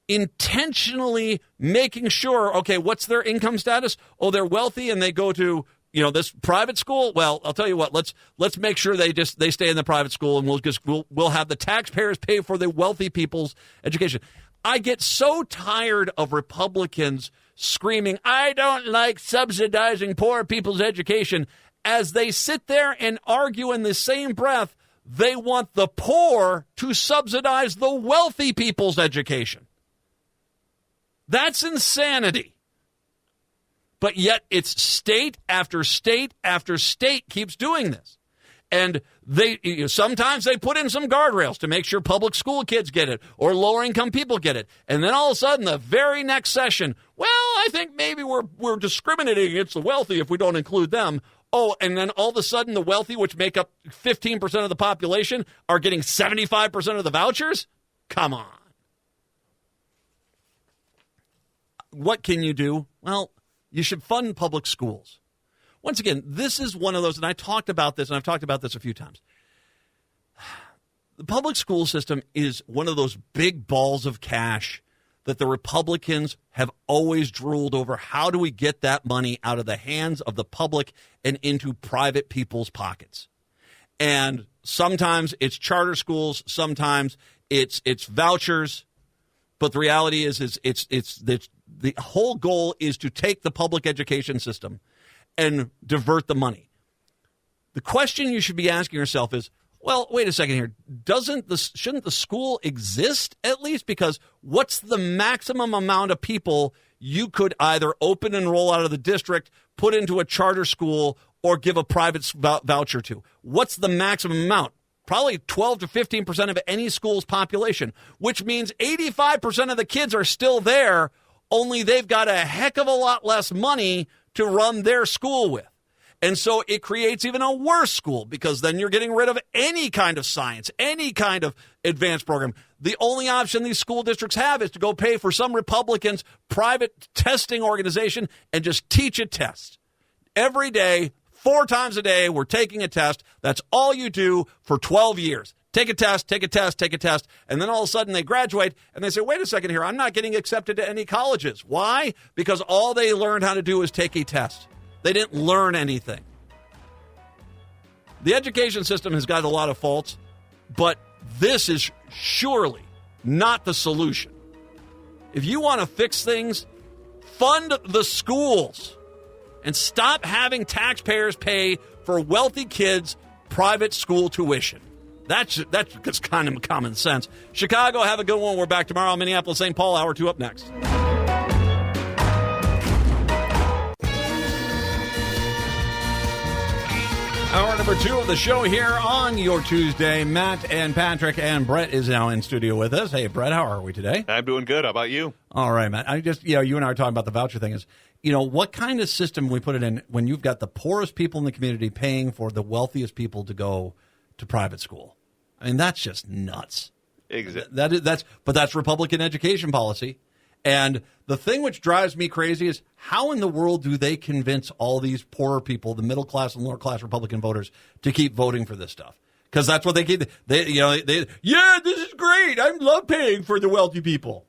intentionally making sure, okay, what's their income status? Oh, they're wealthy and they go to, this private school. Well, I'll tell you what, let's make sure they stay in the private school and we'll have the taxpayers pay for the wealthy people's education. I get so tired of Republicans screaming, I don't like subsidizing poor people's education, as they sit there and argue in the same breath, they want the poor to subsidize the wealthy people's education. That's insanity. But yet it's state after state after state keeps doing this. And sometimes they put in some guardrails to make sure public school kids get it or lower income people get it. And then all of a sudden, the very next session, well, I think maybe we're discriminating against the wealthy if we don't include them. Oh, and then all of a sudden the wealthy, which make up 15% of the population, are getting 75% of the vouchers? Come on. What can you do? Well, you should fund public schools. Once again, this is one of those, and I've talked about this a few times. The public school system is one of those big balls of cash that the Republicans have always drooled over. How do we get that money out of the hands of the public and into private people's pockets? And sometimes it's charter schools, sometimes it's vouchers, but the reality is the whole goal is to take the public education system and divert the money. The question you should be asking yourself is, well, wait a second here. Shouldn't the school exist at least? Because what's the maximum amount of people you could either open and roll out of the district, put into a charter school, or give a private voucher to? What's the maximum amount? Probably 12 to 15% of any school's population, which means 85% of the kids are still there, only they've got a heck of a lot less money to run their school with. And so it creates even a worse school because then you're getting rid of any kind of science, any kind of advanced program. The only option these school districts have is to go pay for some Republican's private testing organization and just teach a test. Every day, 4 times a day, we're taking a test. That's all you do for 12 years. Take a test, take a test, take a test, and then all of a sudden they graduate and they say, wait a second here, I'm not getting accepted to any colleges. Why? Because all they learned how to do is take a test. They didn't learn anything. The education system has got a lot of faults, but this is surely not the solution. If you want to fix things, fund the schools and stop having taxpayers pay for wealthy kids' private school tuition. That's kind of common sense. Chicago, have a good one. We're back tomorrow. Minneapolis, St. Paul, hour 2 up next. Hour number 2 of the show here on your Tuesday. Matt and Patrick and Brett is now in studio with us. Hey, Brett, how are we today? I'm doing good. How about you? All right, Matt. You and I are talking about the voucher thing. What kind of system we put it in when you've got the poorest people in the community paying for the wealthiest people to go to private school? I mean, that's just nuts. Exactly. But that's Republican education policy. And the thing which drives me crazy is how in the world do they convince all these poorer people, the middle class and lower class Republican voters, to keep voting for this stuff? Because that's what they keep. Yeah, this is great. I love paying for the wealthy people.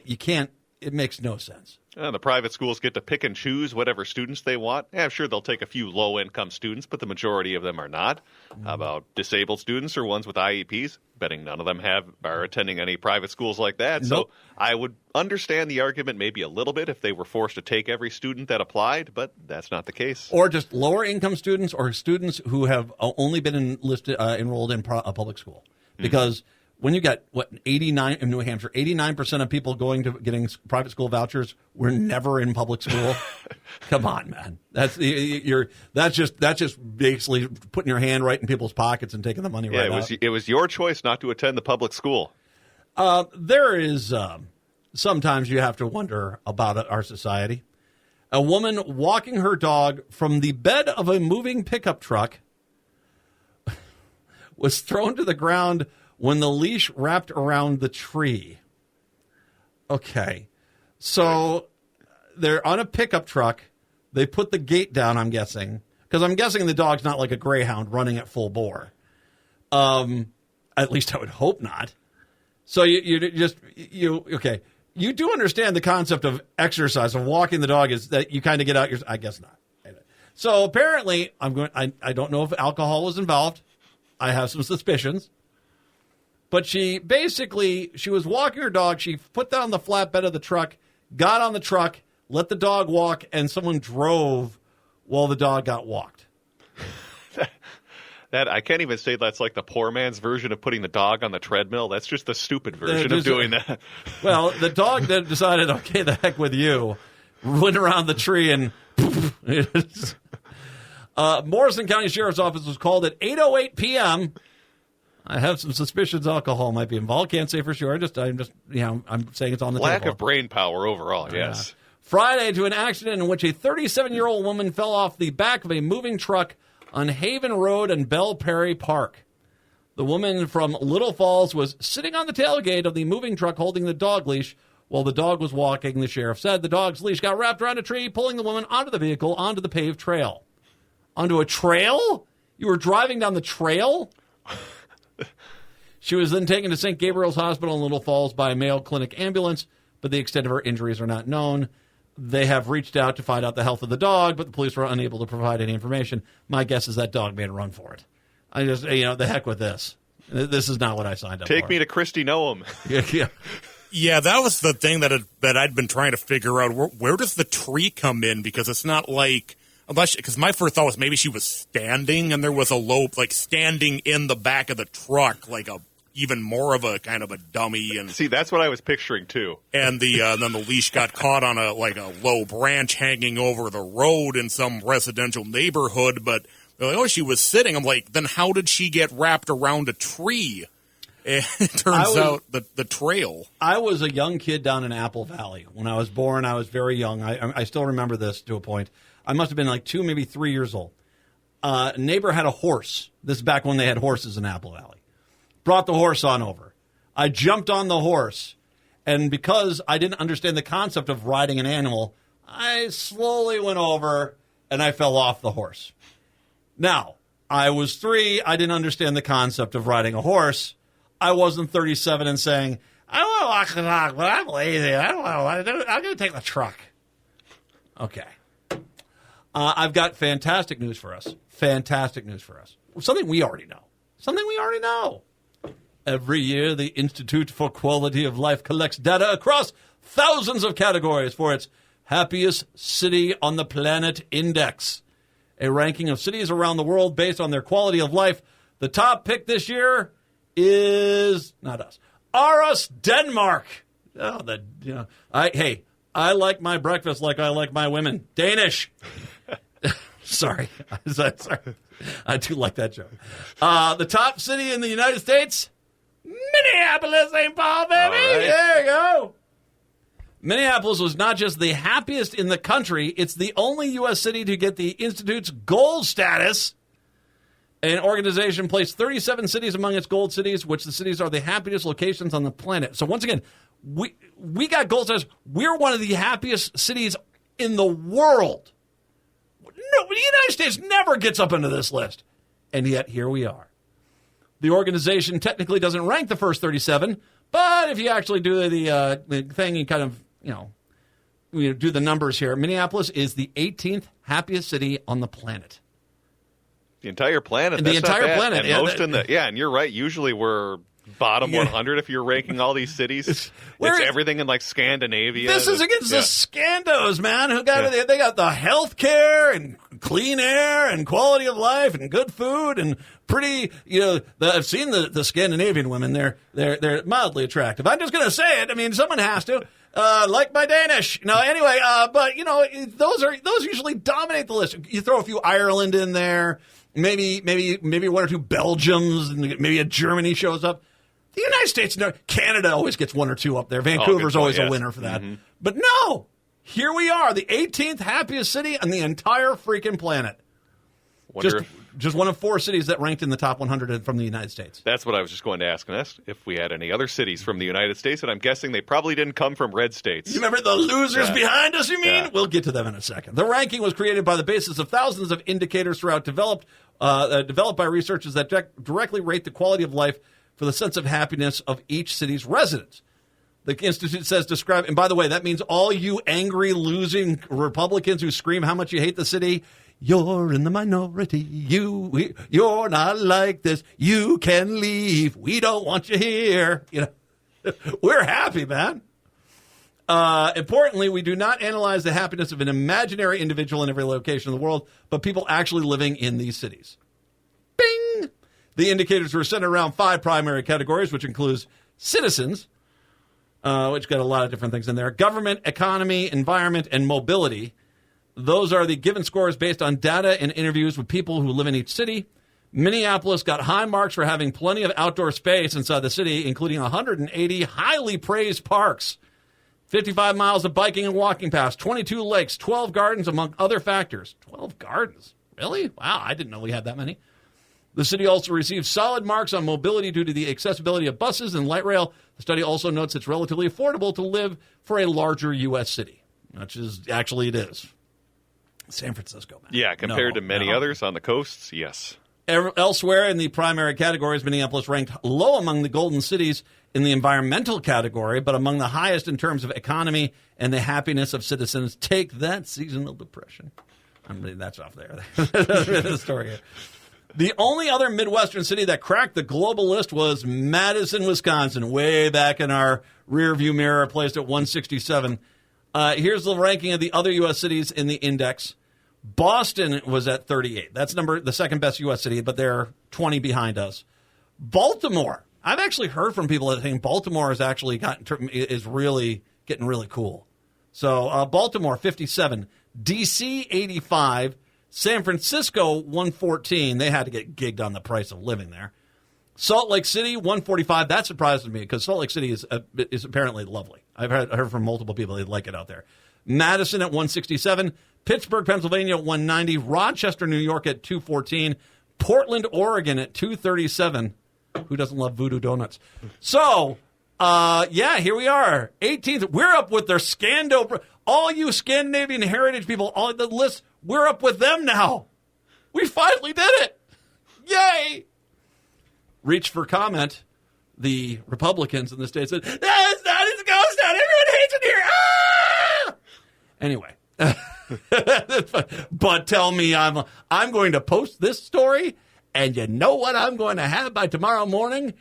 You can't. It makes no sense. The private schools get to pick and choose whatever students they want. Yeah, sure, they'll take a few low-income students, but the majority of them are not. How about disabled students or ones with IEPs? Betting none of them are attending any private schools like that. Nope. So I would understand the argument maybe a little bit if they were forced to take every student that applied, but that's not the case. Or just lower-income students or students who have only been enrolled in a public school. Because when you got, 89 in New Hampshire, 89% of people getting private school vouchers were never in public school. Come on, man. That's just basically putting your hand right in people's pockets and taking the money right out. It was your choice not to attend the public school. There is sometimes you have to wonder about our society. A woman walking her dog from the bed of a moving pickup truck was thrown to the ground when the leash wrapped around the tree. Okay. So they're on a pickup truck. They put the gate down, I'm guessing. Because I'm guessing the dog's not like a greyhound running at full bore. At least I would hope not. So okay. You do understand the concept of exercise, of walking the dog, is that you kind of get out I guess not. So apparently, I don't know if alcohol was involved. I have some suspicions. But she was walking her dog. She put down the flatbed of the truck, got on the truck, let the dog walk, and someone drove while the dog got walked. That I can't even say that's like the poor man's version of putting the dog on the treadmill. That's just the stupid version of doing that. Well, the dog then decided, okay, the heck with you. Went around the tree and Morrison County Sheriff's Office was called at 8:08 p.m. I have some suspicions alcohol might be involved. Can't say for sure. I'm saying it's on the lack table. of brain power overall. Yes. Friday to an accident in which a 37-year-old woman fell off the back of a moving truck on Haven Road in Bell Perry Park. The woman from Little Falls was sitting on the tailgate of the moving truck holding the dog leash while the dog was walking. The sheriff said the dog's leash got wrapped around a tree, pulling the woman onto the vehicle, onto the paved trail. Onto a trail? You were driving down the trail? She was then taken to St. Gabriel's Hospital in Little Falls by a Mayo Clinic ambulance, but the extent of her injuries are not known. They have reached out to find out the health of the dog, but the police were unable to provide any information. My guess is that dog made a run for it. I just, the heck with this. This is not what I signed up for. Take me to Christy Noam. Yeah, that was the thing that I'd been trying to figure out. Where does the tree come in? Because it's not like... Because my first thought was maybe she was standing and there was a lope, like standing in the back of the truck, like even more of a kind of a dummy. And see, that's what I was picturing too. And then the leash got caught on a low branch hanging over the road in some residential neighborhood. But they're like, she was sitting. I'm like, then how did she get wrapped around a tree? It turns out the trail. I was a young kid down in Apple Valley. When I was born, I was very young. I still remember this to a point. I must have been like 2, maybe 3 years old. A neighbor had a horse. This is back when they had horses in Apple Valley. Brought the horse on over. I jumped on the horse, and because I didn't understand the concept of riding an animal, I slowly went over, and I fell off the horse. Now, I was 3. I didn't understand the concept of riding a horse. I wasn't 37 and saying, I don't want to walk the dog, but I'm lazy. I don't want to. I'm going to take the truck. Okay. I've got fantastic news for us. Fantastic news for us. Something we already know. Every year, the Institute for Quality of Life collects data across thousands of categories for its Happiest City on the Planet Index, a ranking of cities around the world based on their quality of life. The top pick this year is not us. Aarhus, Denmark. I like my breakfast like I like my women. Danish. Sorry. I do like that joke. The top city in the United States, Minneapolis, St. Paul, baby. Right. There you go. Minneapolis was not just the happiest in the country, it's the only U.S. city to get the Institute's gold status. An organization placed 37 cities among its gold cities, which the cities are the happiest locations on the planet. So once again, we got gold status. We're one of the happiest cities in the world. No, the United States never gets up into this list. And yet, here we are. The organization technically doesn't rank the first 37, but if you actually do the thing, you kind of, do the numbers here. Minneapolis is the 18th happiest city on the planet. The entire planet? The entire planet. And and you're right. Usually we're bottom 100 if you're ranking all these cities. It's everything in like Scandinavia. This is against the Scandos, man. Who got they got the health care and clean air and quality of life and good food and pretty. I've seen the Scandinavian women. They're mildly attractive. I'm just going to say it. I mean, someone has to. Like my Danish. Anyway, but those usually dominate the list. You throw a few Ireland in there. Maybe 1 or 2 Belgiums, and maybe a Germany shows up. The United States, Canada always gets 1 or 2 up there. Vancouver's always a winner for that. Mm-hmm. But no, here we are, the 18th happiest city on the entire freaking planet. Just one of 4 cities that ranked in the top 100 from the United States. That's what I was just going to ask Nest, if we had any other cities from the United States, and I'm guessing they probably didn't come from red states. You remember the losers behind us, you mean? Yeah. We'll get to them in a second. The ranking was created by the basis of thousands of indicators developed by researchers that directly rate the quality of life for the sense of happiness of each city's residents. The Institute says describe, and by the way, that means all you angry, losing Republicans who scream how much you hate the city, you're in the minority. You're not like this. You can leave. We don't want you here. We're happy, man. Importantly, we do not analyze the happiness of an imaginary individual in every location of the world, but people actually living in these cities. Bing! The indicators were centered around 5 primary categories, which includes citizens, which got a lot of different things in there, government, economy, environment, and mobility. Those are the given scores based on data and interviews with people who live in each city. Minneapolis got high marks for having plenty of outdoor space inside the city, including 180 highly praised parks, 55 miles of biking and walking paths, 22 lakes, 12 gardens, among other factors. 12 gardens? Really? Wow, I didn't know we had that many. The city also received solid marks on mobility due to the accessibility of buses and light rail. The study also notes it's relatively affordable to live for a larger U.S. city, which is actually it is. San Francisco, man. Yeah, compared to many others on the coasts, yes. Elsewhere in the primary categories, Minneapolis ranked low among the golden cities in the environmental category, but among the highest in terms of economy and the happiness of citizens. Take that, seasonal depression. That's off there. The story here. The only other Midwestern city that cracked the global list was Madison, Wisconsin, way back in our rearview mirror, placed at 167. Here's the ranking of the other U.S. cities in the index. Boston was at 38. That's the second best U.S. city, but they're 20 behind us. Baltimore. I've actually heard from people that think Baltimore is really getting really cool. So Baltimore, 57. D.C., 85. San Francisco, 114. They had to get gigged on the price of living there. Salt Lake City, 145. That surprised me because Salt Lake City is apparently lovely. I've heard from multiple people they like it out there. Madison at 167. Pittsburgh, Pennsylvania, 190. Rochester, New York at 214. Portland, Oregon at 237. Who doesn't love voodoo donuts? So, here we are. 18th. We're up with their Scando. All you Scandinavian heritage people, all the list, we're up with them now. We finally did it. Yay! Reach for comment. The Republicans in the state said, "That's not his ghost town. Everyone hates it here." Anyway, but tell me I'm going to post this story, and you know what I'm going to have by tomorrow morning?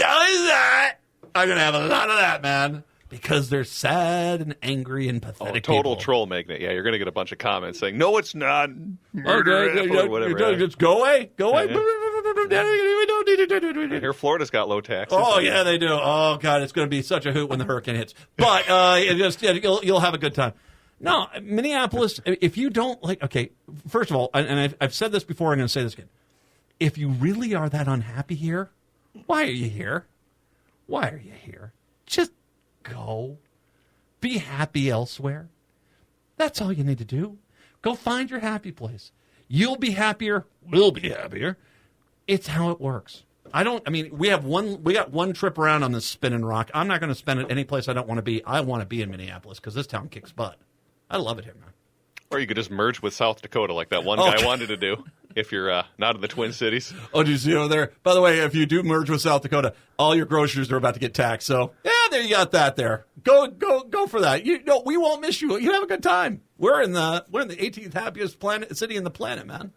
I'm going to have a lot of that, man, because they're sad and angry and pathetic. Total people. Troll magnet. Yeah, you're going to get a bunch of comments saying, "No, it's not." Or whatever. Just go away. Go away. I hear Florida's got low taxes. Oh, yeah, they do. Oh, God, it's going to be such a hoot when the hurricane hits. But you'll have a good time. No, Minneapolis, if you don't like, okay, first of all, and I've said this before, I'm going to say this again. If you really are that unhappy here, why are you here? Why are you here? Just go. Be happy elsewhere. That's all you need to do. Go find your happy place. You'll be happier. We'll be happier. It's how it works. We got one trip around on this spinning rock. I'm not going to spend it any place I don't want to be. I want to be in Minneapolis because this town kicks butt. I love it here, man. Or you could just merge with South Dakota like that one guy wanted to do if you're not in the Twin Cities. Oh, do you see over there? By the way, if you do merge with South Dakota, all your groceries are about to get taxed. So, yeah, there you got that there. Go for that. We won't miss you. You have a good time. We're in the 18th happiest city in the planet, man.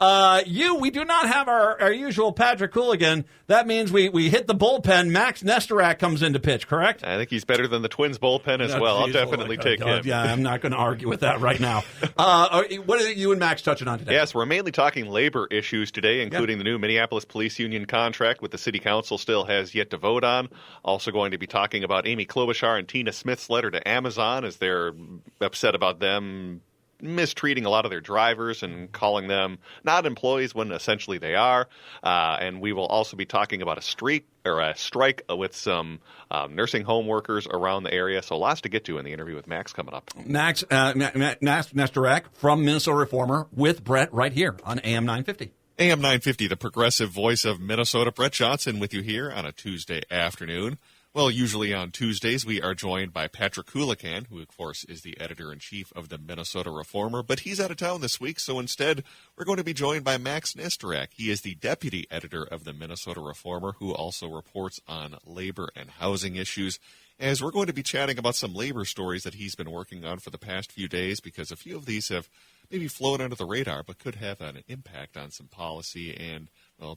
We do not have our usual Patrick Coolican. That means we hit the bullpen. Max Nesterak comes into pitch, correct? I think he's better than the Twins bullpen as well. I'll definitely take him. Yeah, I'm not going to argue with that right now. What are you and Max touching on today? Yes, we're mainly talking labor issues today, including the new Minneapolis Police Union contract, which the City Council still has yet to vote on. Also going to be talking about Amy Klobuchar and Tina Smith's letter to Amazon as they're upset about them mistreating a lot of their drivers and calling them not employees when essentially they are. And we will also be talking about a strike with some nursing home workers around the area. So lots to get to in the interview with Max coming up. Max Nesterak from Minnesota Reformer with Brett right here on AM 950. AM 950, the progressive voice of Minnesota. Brett Johnson with you here on a Tuesday afternoon. Well, usually on Tuesdays, we are joined by Patrick Coolican, who, of course, is the editor-in-chief of the Minnesota Reformer, but he's out of town this week, so instead, we're going to be joined by Max Nesterak. He is the deputy editor of the Minnesota Reformer, who also reports on labor and housing issues, as we're going to be chatting about some labor stories that he's been working on for the past few days, because a few of these have maybe flown under the radar, but could have an impact on some policy and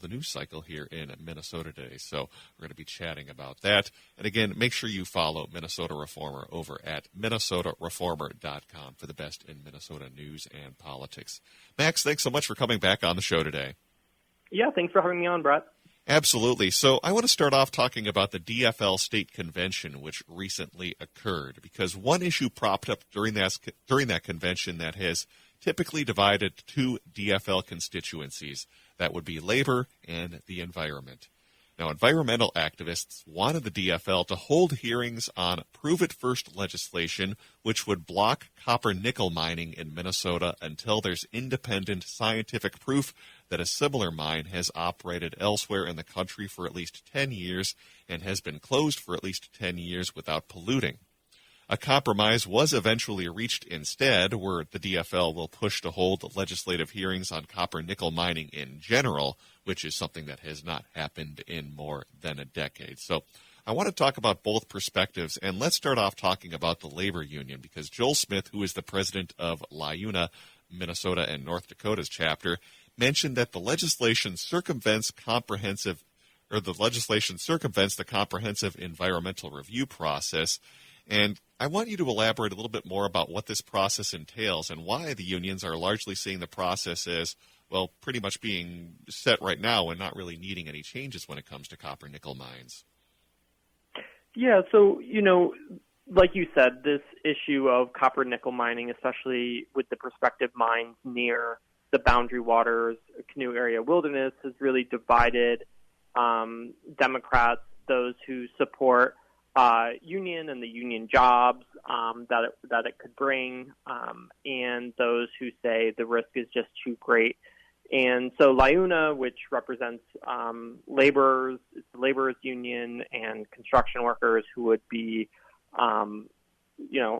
the news cycle here in Minnesota today. So we're going to be chatting about that. And again, make sure you follow Minnesota Reformer over at minnesotareformer.com for the best in Minnesota news and politics. Max, thanks so much for coming back on the show today. Yeah, thanks for having me on, Brett. Absolutely. So I want to start off talking about the DFL State Convention, which recently occurred, because one issue propped up during that convention that has typically divided two DFL constituencies. That would be labor and the environment. Now, environmental activists wanted the DFL to hold hearings on Prove It First legislation, which would block copper-nickel mining in Minnesota until there's independent scientific proof that a similar mine has operated elsewhere in the country for at least 10 years and has been closed for at least 10 years without polluting. A compromise was eventually reached instead, where the DFL will push to hold legislative hearings on copper-nickel mining in general, which is something that has not happened in more than a decade. So I want to talk about both perspectives, and let's start off talking about the labor union, because Joel Smith, who is the president of LIUNA, Minnesota and North Dakota's chapter, mentioned that the legislation circumvents the comprehensive environmental review process. And I want you to elaborate a little bit more about what this process entails and why the unions are largely seeing the process as, well, pretty much being set right now and not really needing any changes when it comes to copper-nickel mines. Yeah, so, like you said, this issue of copper-nickel mining, especially with the prospective mines near the Boundary Waters Canoe Area Wilderness, has really divided Democrats, those who support union and the union jobs that it could bring, and those who say the risk is just too great. And so LIUNA, which represents laborers, it's the laborers union and construction workers who would be,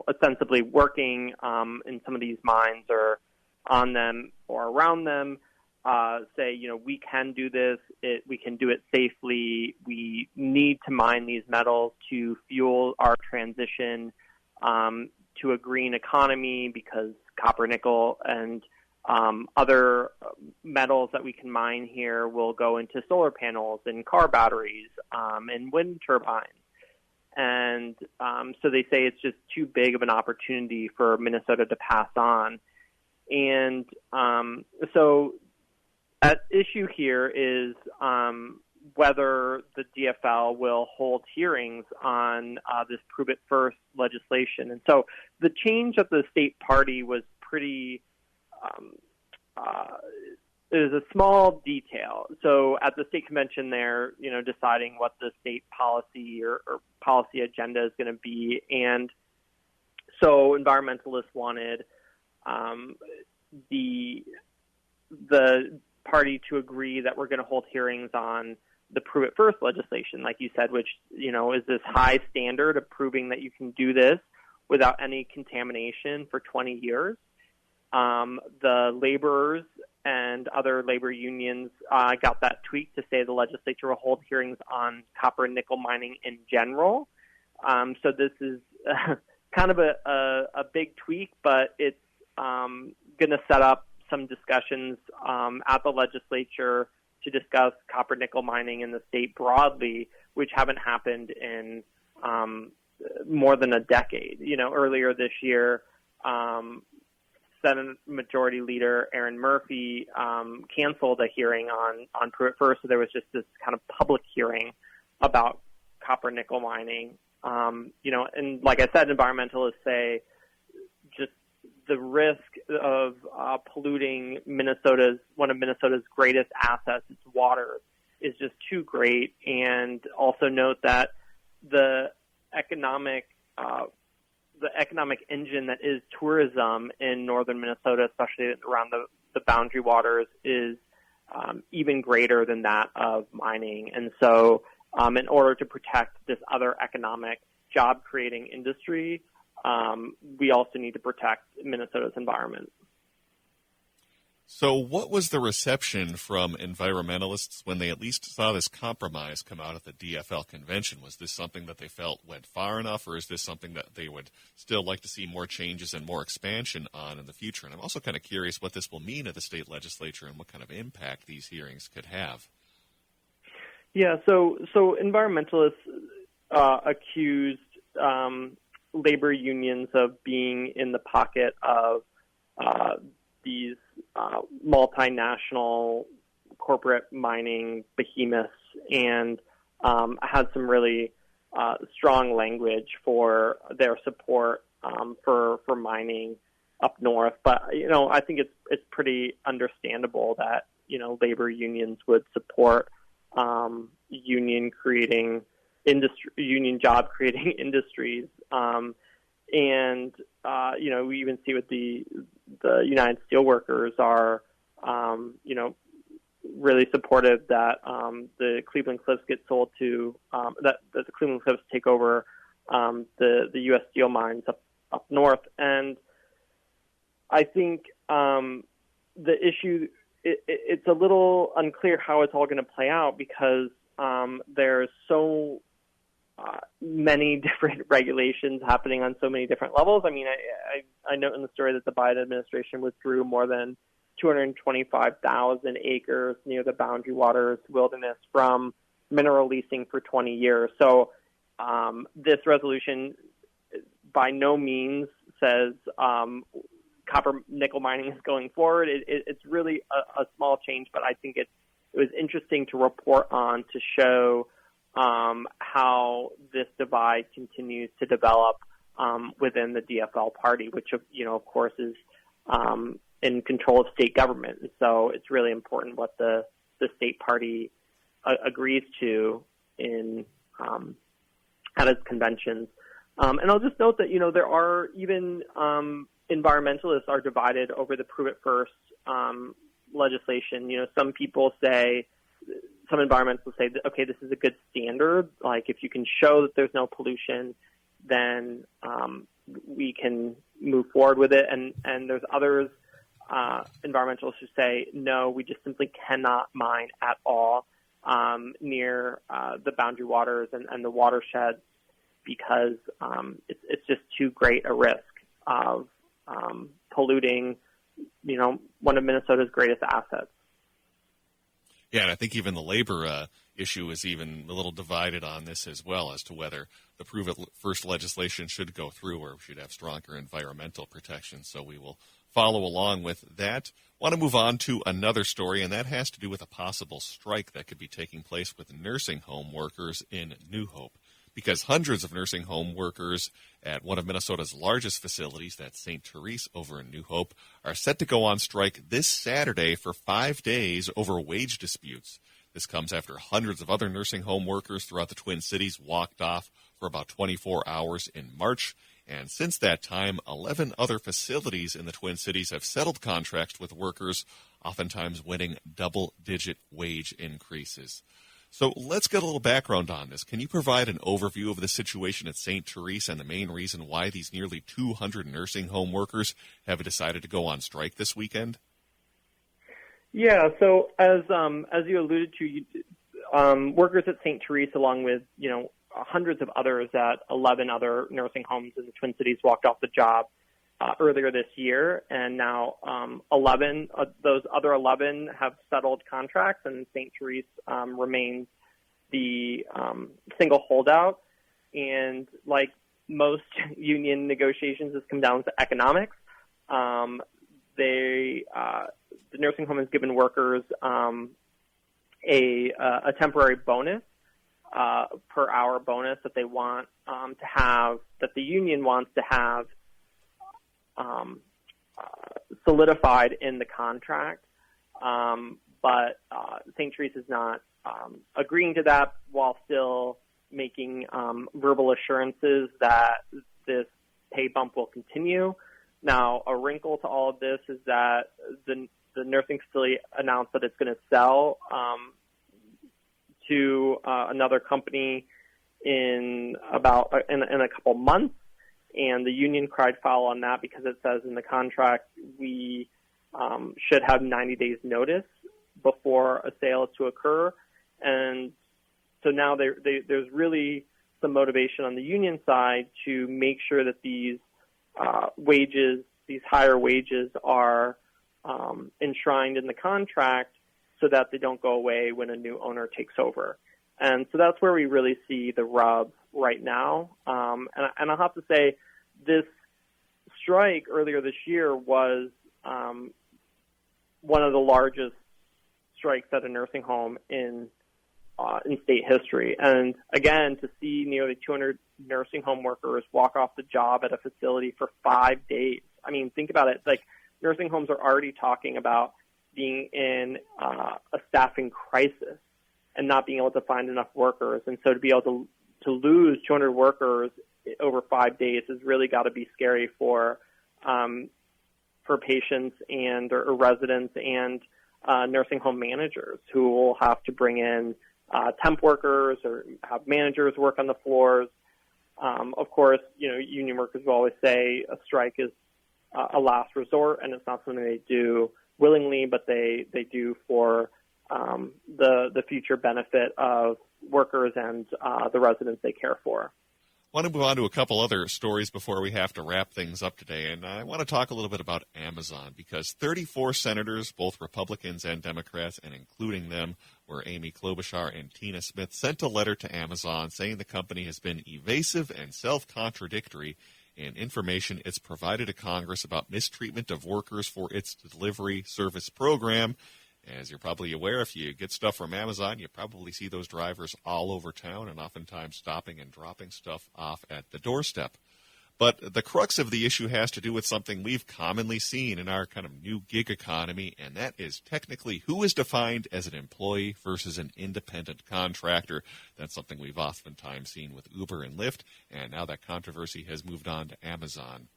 ostensibly working in some of these mines or on them or around them, say, we can do this, we can do it safely, we need to mine these metals to fuel our transition to a green economy, because copper, nickel, and other metals that we can mine here will go into solar panels and car batteries and wind turbines. And so they say it's just too big of an opportunity for Minnesota to pass on. And so at issue here is whether the DFL will hold hearings on this Prove It First legislation. And so the change of the state party was pretty it was a small detail. So at the state convention they're, deciding what the state policy or policy agenda is going to be. And so environmentalists wanted the party to agree that we're going to hold hearings on the Prove It First legislation, like you said, which, is this high standard of proving that you can do this without any contamination for 20 years. The laborers and other labor unions got that tweak to say the legislature will hold hearings on copper and nickel mining in general. So this is kind of a big tweak, but it's going to set up some discussions at the legislature to discuss copper nickel mining in the state broadly, which haven't happened in more than a decade. Earlier this year, Senate Majority Leader Aaron Murphy canceled a hearing on Prove It First, so there was just this kind of public hearing about copper nickel mining. And like I said, environmentalists say just the risk of polluting one of Minnesota's greatest assets, its water, is just too great. And also note that the economic engine that is tourism in northern Minnesota, especially around the boundary waters, is even greater than that of mining. And so in order to protect this other economic job-creating industry, we also need to protect Minnesota's environment. So what was the reception from environmentalists when they at least saw this compromise come out at the DFL convention? Was this something that they felt went far enough, or is this something that they would still like to see more changes and more expansion on in the future? And I'm also kind of curious what this will mean at the state legislature and what kind of impact these hearings could have. Yeah, so environmentalists accused labor unions of being in the pocket of these multinational corporate mining behemoths, and had some really strong language for their support for mining up north. But I think it's pretty understandable that labor unions would support union job creating industries. And we even see with the United Steelworkers are, really supportive that the Cleveland Cliffs get sold to, that the Cleveland Cliffs take over the U.S. steel mines up north. And I think the issue, it's a little unclear how it's all going to play out, because there's so many different regulations happening on so many different levels. I mean, I note in the story that the Biden administration withdrew more than 225,000 acres near the Boundary Waters Wilderness from mineral leasing for 20 years. So this resolution by no means says copper nickel mining is going forward. It's really a small change, but I think it was interesting to report on to show how this divide continues to develop within the DFL party, which of course is in control of state government. And so it's really important what the state party agrees to in at its conventions. And I'll just note that, there are even environmentalists are divided over the Prove It First legislation. Some people say, some environmentalists say, that, okay, this is a good standard. Like, if you can show that there's no pollution, then we can move forward with it. And there's others, environmentalists who say, no, we just simply cannot mine at all near the boundary waters and the watersheds, because it's just too great a risk of polluting, one of Minnesota's greatest assets. Yeah, and I think even the labor issue is even a little divided on this as well, as to whether the Prove It First legislation should go through, or we should have stronger environmental protections. So we will follow along with that. Want to move on to another story, and that has to do with a possible strike that could be taking place with nursing home workers in New Hope, because hundreds of nursing home workers at one of Minnesota's largest facilities, that's St. Therese over in New Hope, are set to go on strike this Saturday for 5 days over wage disputes. This comes after hundreds of other nursing home workers throughout the Twin Cities walked off for about 24 hours in March. And since that time, 11 other facilities in the Twin Cities have settled contracts with workers, oftentimes winning double-digit wage increases. So let's get a little background on this. Can you provide an overview of the situation at St. Therese and the main reason why these nearly 200 nursing home workers have decided to go on strike this weekend? Yeah, so as you alluded to, workers at St. Therese, along with hundreds of others at 11 other nursing homes in the Twin Cities, walked off the job earlier this year, and now 11 those other 11 have settled contracts, and St. Therese remains the single holdout. And like most union negotiations, this comes down to economics. The nursing home has given workers a temporary bonus, per hour bonus that they want to have, that the union wants to have solidified in the contract. But St. Therese is not agreeing to that, while still making verbal assurances that this pay bump will continue. Now, a wrinkle to all of this is that the nursing facility announced that it's going to sell to another company in a couple months, and the union cried foul on that because it says in the contract we should have 90 days notice before a sale is to occur. And so now there's really some motivation on the union side to make sure that these wages, these higher wages, are enshrined in the contract so that they don't go away when a new owner takes over. And so that's where we really see the rub right now. And I'll have to say, this strike earlier this year was one of the largest strikes at a nursing home in state history. And again, to see nearly 200 nursing home workers walk off the job at a facility for 5 days. I mean, think about it. Like, nursing homes are already talking about being in a staffing crisis and not being able to find enough workers. And so to be able to lose 200 workers over 5 days has really got to be scary for patients and or residents and nursing home managers, who will have to bring in temp workers or have managers work on the floors. Of course, union workers will always say a strike is a last resort, and it's not something they do willingly, but they do for the future benefit of workers and the residents they care for. I want to move on to a couple other stories before we have to wrap things up today, and I want to talk a little bit about Amazon, because 34 senators, both Republicans and Democrats, and including them were Amy Klobuchar and Tina Smith, sent a letter to Amazon saying the company has been evasive and self-contradictory in information it's provided to Congress about mistreatment of workers for its delivery service program. As you're probably aware, if you get stuff from Amazon, you probably see those drivers all over town and oftentimes stopping and dropping stuff off at the doorstep. But the crux of the issue has to do with something we've commonly seen in our kind of new gig economy, and that is technically who is defined as an employee versus an independent contractor. That's something we've oftentimes seen with Uber and Lyft, and now that controversy has moved on to Amazon.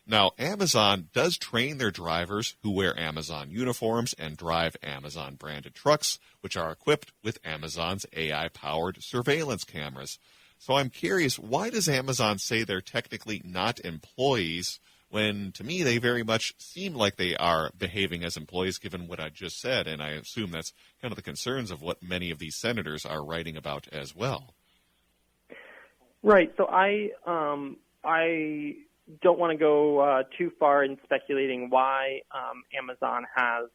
Now, Amazon does train their drivers who wear Amazon uniforms and drive Amazon-branded trucks, which are equipped with Amazon's AI-powered surveillance cameras. So I'm curious, why does Amazon say they're technically not employees when, to me, they very much seem like they are behaving as employees, given what I just said, and I assume that's kind of the concerns of what many of these senators are writing about as well. Right. So I don't want to go too far in speculating why Amazon has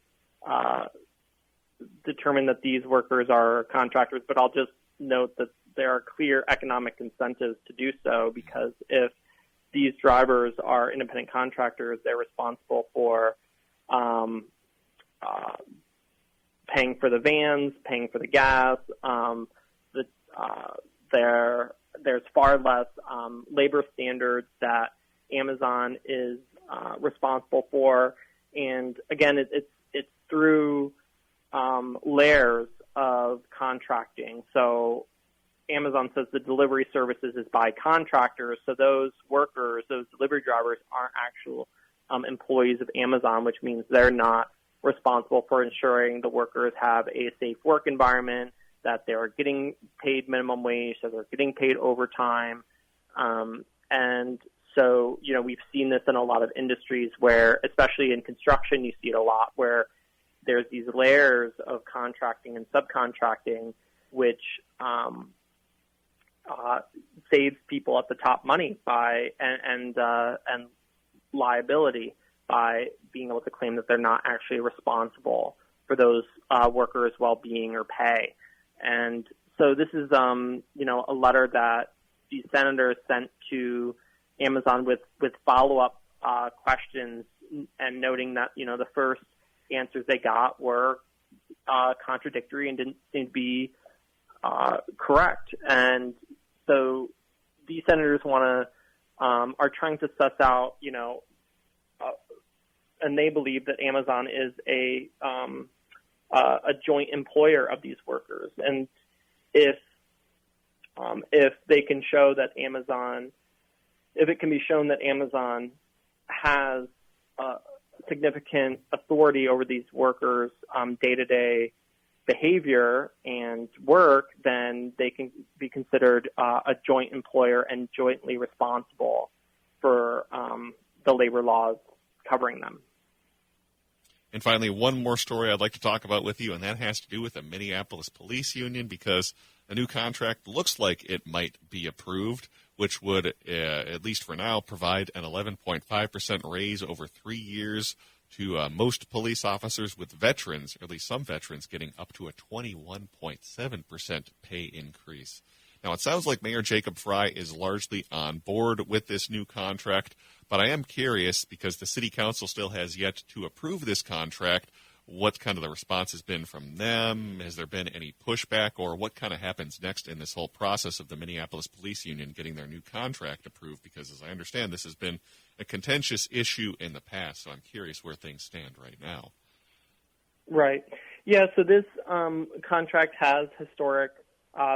determined that these workers are contractors, but I'll just note that there are clear economic incentives to do so, because if these drivers are independent contractors, they're responsible for paying for the vans, paying for the gas. There's far less labor standards that Amazon is responsible for, and again, it's through layers of contracting. So Amazon says the delivery services is by contractors, so those workers, those delivery drivers, aren't actual employees of Amazon, which means they're not responsible for ensuring the workers have a safe work environment, that they're getting paid minimum wage, so they're getting paid overtime. And so, we've seen this in a lot of industries where, especially in construction, you see it a lot, where there's these layers of contracting and subcontracting, which saves people at the top money and liability by being able to claim that they're not actually responsible for those workers' well-being or pay. And so this is, a letter that these senators sent to Amazon with follow-up questions, and noting that, the first answers they got were contradictory and didn't seem to be correct. And so these senators are trying to suss out, and they believe that Amazon is a joint employer of these workers. And if they can show that if it can be shown that Amazon has significant authority over these workers' day-to-day behavior and work, then they can be considered a joint employer and jointly responsible for the labor laws covering them. And finally, one more story I'd like to talk about with you, and that has to do with the Minneapolis Police Union, because a new contract looks like it might be approved, which would, at least for now, provide an 11.5% raise over 3 years to most police officers, with veterans, or at least some veterans, getting up to a 21.7% pay increase. Now, it sounds like Mayor Jacob Fry is largely on board with this new contract, but I am curious, because the city council still has yet to approve this contract, what kind of the response has been from them? Has there been any pushback, or what kind of happens next in this whole process of the Minneapolis Police Union getting their new contract approved? Because as I understand, this has been a contentious issue in the past, so I'm curious where things stand right now. Right. Yeah, so this contract has historic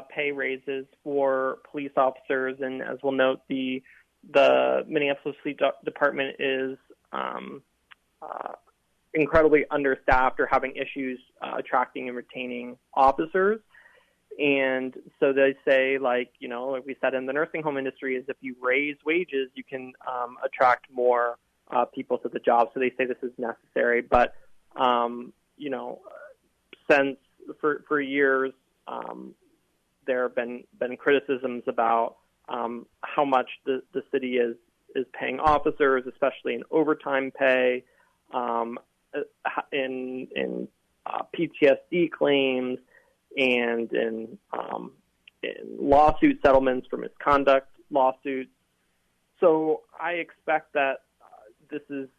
pay raises for police officers, and as we'll note, the Minneapolis Police Department is incredibly understaffed or having issues attracting and retaining officers. And so they say, like we said in the nursing home industry, is if you raise wages, you can attract more people to the job. So they say this is necessary. But, since for years, there have been criticisms about how much the city is paying officers, especially in overtime pay, in PTSD claims, and in lawsuit settlements for misconduct lawsuits. So I expect that this is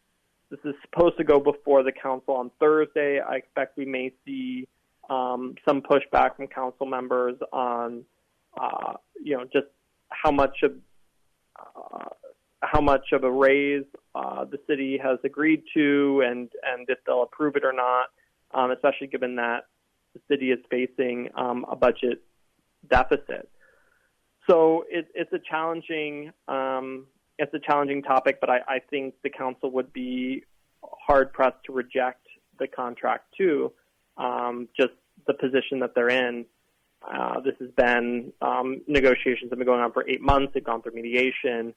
supposed to go before the council on Thursday. I expect we may see some pushback from council members on just how how much of a raise the city has agreed to, and if they'll approve it or not, especially given that the city is facing a budget deficit. So it's a challenging topic, but I think the council would be hard pressed to reject the contract too. Just the position that they're in. This has been negotiations have been going on for 8 months. They've gone through mediation,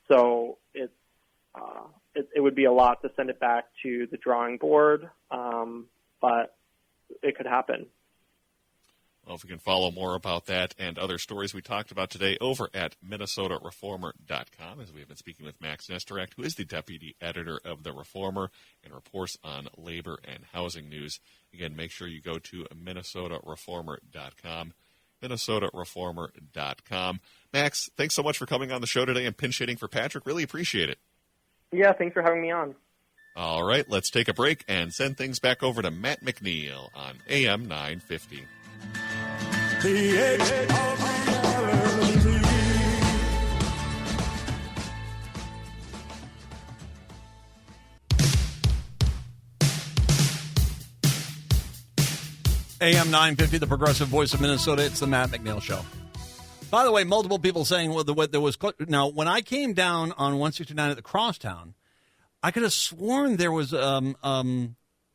so it would be a lot to send it back to the drawing board, but it could happen. Well, if we can follow more about that and other stories we talked about today over at MinnesotaReformer.com, as we have been speaking with Max Nesterak, who is the deputy editor of The Reformer and reports on labor and housing news. Again, make sure you go to MinnesotaReformer.com, MinnesotaReformer.com. Max, thanks so much for coming on the show today and pinch hitting for Patrick. Really appreciate it. Yeah, thanks for having me on. All right, let's take a break and send things back over to Matt McNeil on AM 950. The edge of reality. AM 950, the progressive voice of Minnesota. It's the Matt McNeil Show. By the way, multiple people saying, well, there was now when I came down on 169 at the Crosstown, I could have sworn there was a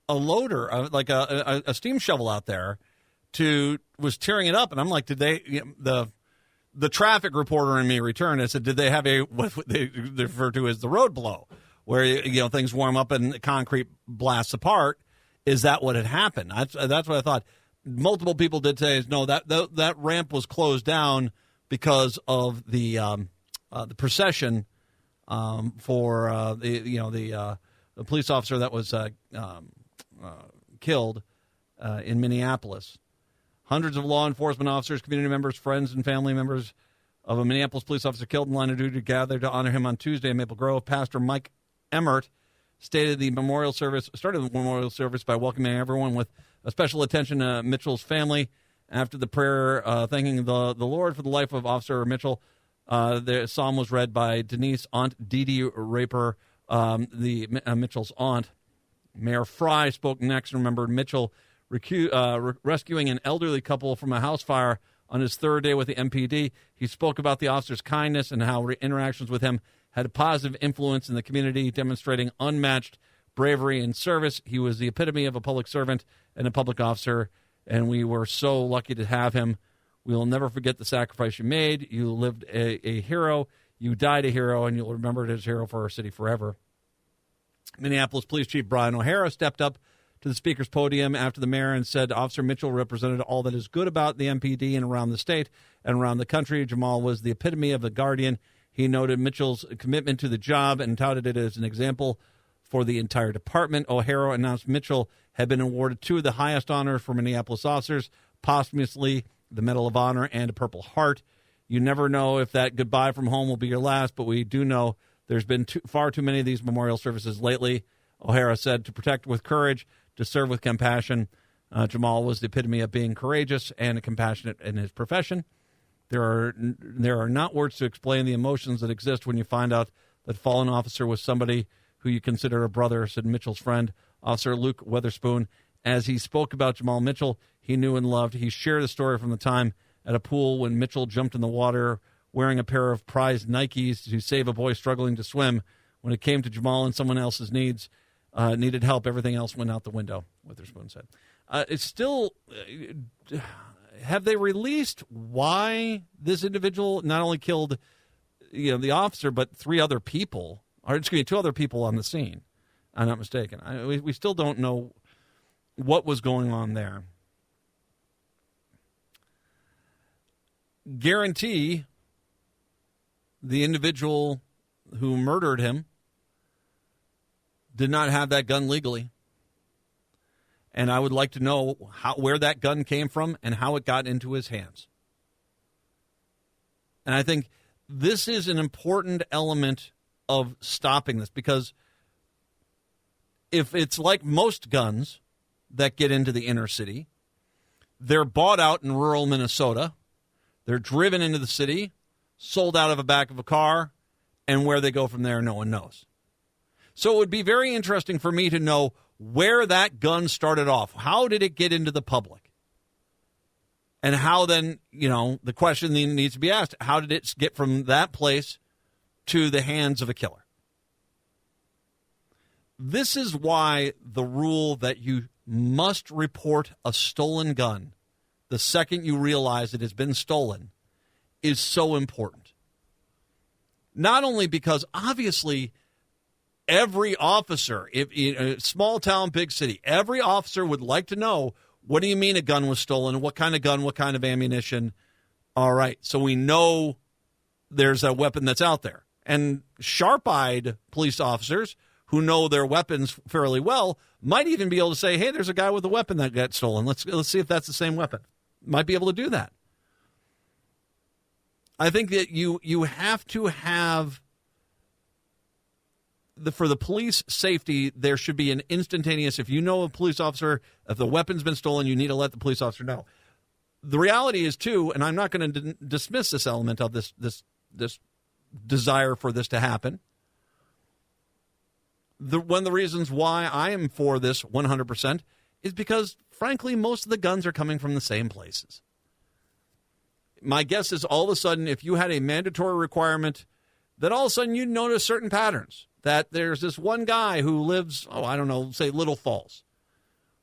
loader, like a steam shovel out there, was tearing it up, and I'm like, did they? The traffic reporter in me returned. I said, did they have what they refer to as the road blow, where things warm up and the concrete blasts apart? Is that what had happened? That's what I thought. Multiple people did say, no, that ramp was closed down because of the procession for the police officer that was killed in Minneapolis. Hundreds of law enforcement officers, community members, friends, and family members of a Minneapolis police officer killed in line of duty gathered to honor him on Tuesday in Maple Grove. Pastor Mike Emmert started the memorial service by welcoming everyone with a special attention to Mitchell's family. After the prayer, thanking the Lord for the life of Officer Mitchell, the psalm was read by Denise Aunt Dee Dee Raper, Mitchell's aunt. Mayor Fry spoke next and remembered Mitchell rescuing an elderly couple from a house fire on his third day with the MPD. He spoke about the officer's kindness and how interactions with him had a positive influence in the community, demonstrating unmatched bravery and service. He was the epitome of a public servant and a public officer, and we were so lucky to have him. We will never forget the sacrifice you made. You lived a hero. You died a hero, and you'll remember it as a hero for our city forever. Minneapolis Police Chief Brian O'Hara stepped up to the speaker's podium after the mayor and said Officer Mitchell represented all that is good about the MPD and around the state and around the country. Jamal was the epitome of a guardian. He noted Mitchell's commitment to the job and touted it as an example for the entire department. O'Hara announced Mitchell had been awarded two of the highest honors for Minneapolis officers, posthumously the Medal of Honor and a Purple Heart. You never know if that goodbye from home will be your last, but we do know there's been far too many of these memorial services lately. O'Hara said, to protect with courage, to serve with compassion. Jamal was the epitome of being courageous and compassionate in his profession. There are not words to explain the emotions that exist when you find out that fallen officer was somebody who you consider a brother, said Mitchell's friend, Officer Luke Weatherspoon. As he spoke about Jamal Mitchell, he knew and loved. He shared a story from the time at a pool when Mitchell jumped in the water wearing a pair of prized Nikes to save a boy struggling to swim. When it came to Jamal and someone else's needed help, everything else went out the window, Witherspoon said. It's still, have they released why this individual not only killed the officer, but two other people on the scene? I'm not mistaken. We still don't know what was going on there. Guarantee the individual who murdered him did not have that gun legally. And I would like to know where that gun came from and how it got into his hands. And I think this is an important element of stopping this, because if it's like most guns that get into the inner city, they're bought out in rural Minnesota, they're driven into the city, sold out of the back of a car, And where they go from there, no one knows. So it would be very interesting for me to know where that gun started off. How did it get into the public? And how then, the question then needs to be asked, how did it get from that place to the hands of a killer? This is why the rule that you must report a stolen gun the second you realize it has been stolen is so important. Not only because, obviously, every officer, if in a small town, big city, every officer would like to know, what do you mean a gun was stolen? What kind of gun? What kind of ammunition? All right, so we know there's a weapon that's out there. And sharp-eyed police officers who know their weapons fairly well might even be able to say, hey, there's a guy with a weapon that got stolen. Let's see if that's the same weapon. Might be able to do that. I think that you have to have, for the police safety, there should be an instantaneous, if you know a police officer, if the weapon's been stolen, you need to let the police officer know. The reality is, too, and I'm not going to dismiss this element of this desire for this to happen. One of the reasons why I am for this 100% is because, frankly, most of the guns are coming from the same places. My guess is all of a sudden, if you had a mandatory requirement, that all of a sudden you'd notice certain patterns. That there's this one guy who lives, say Little Falls,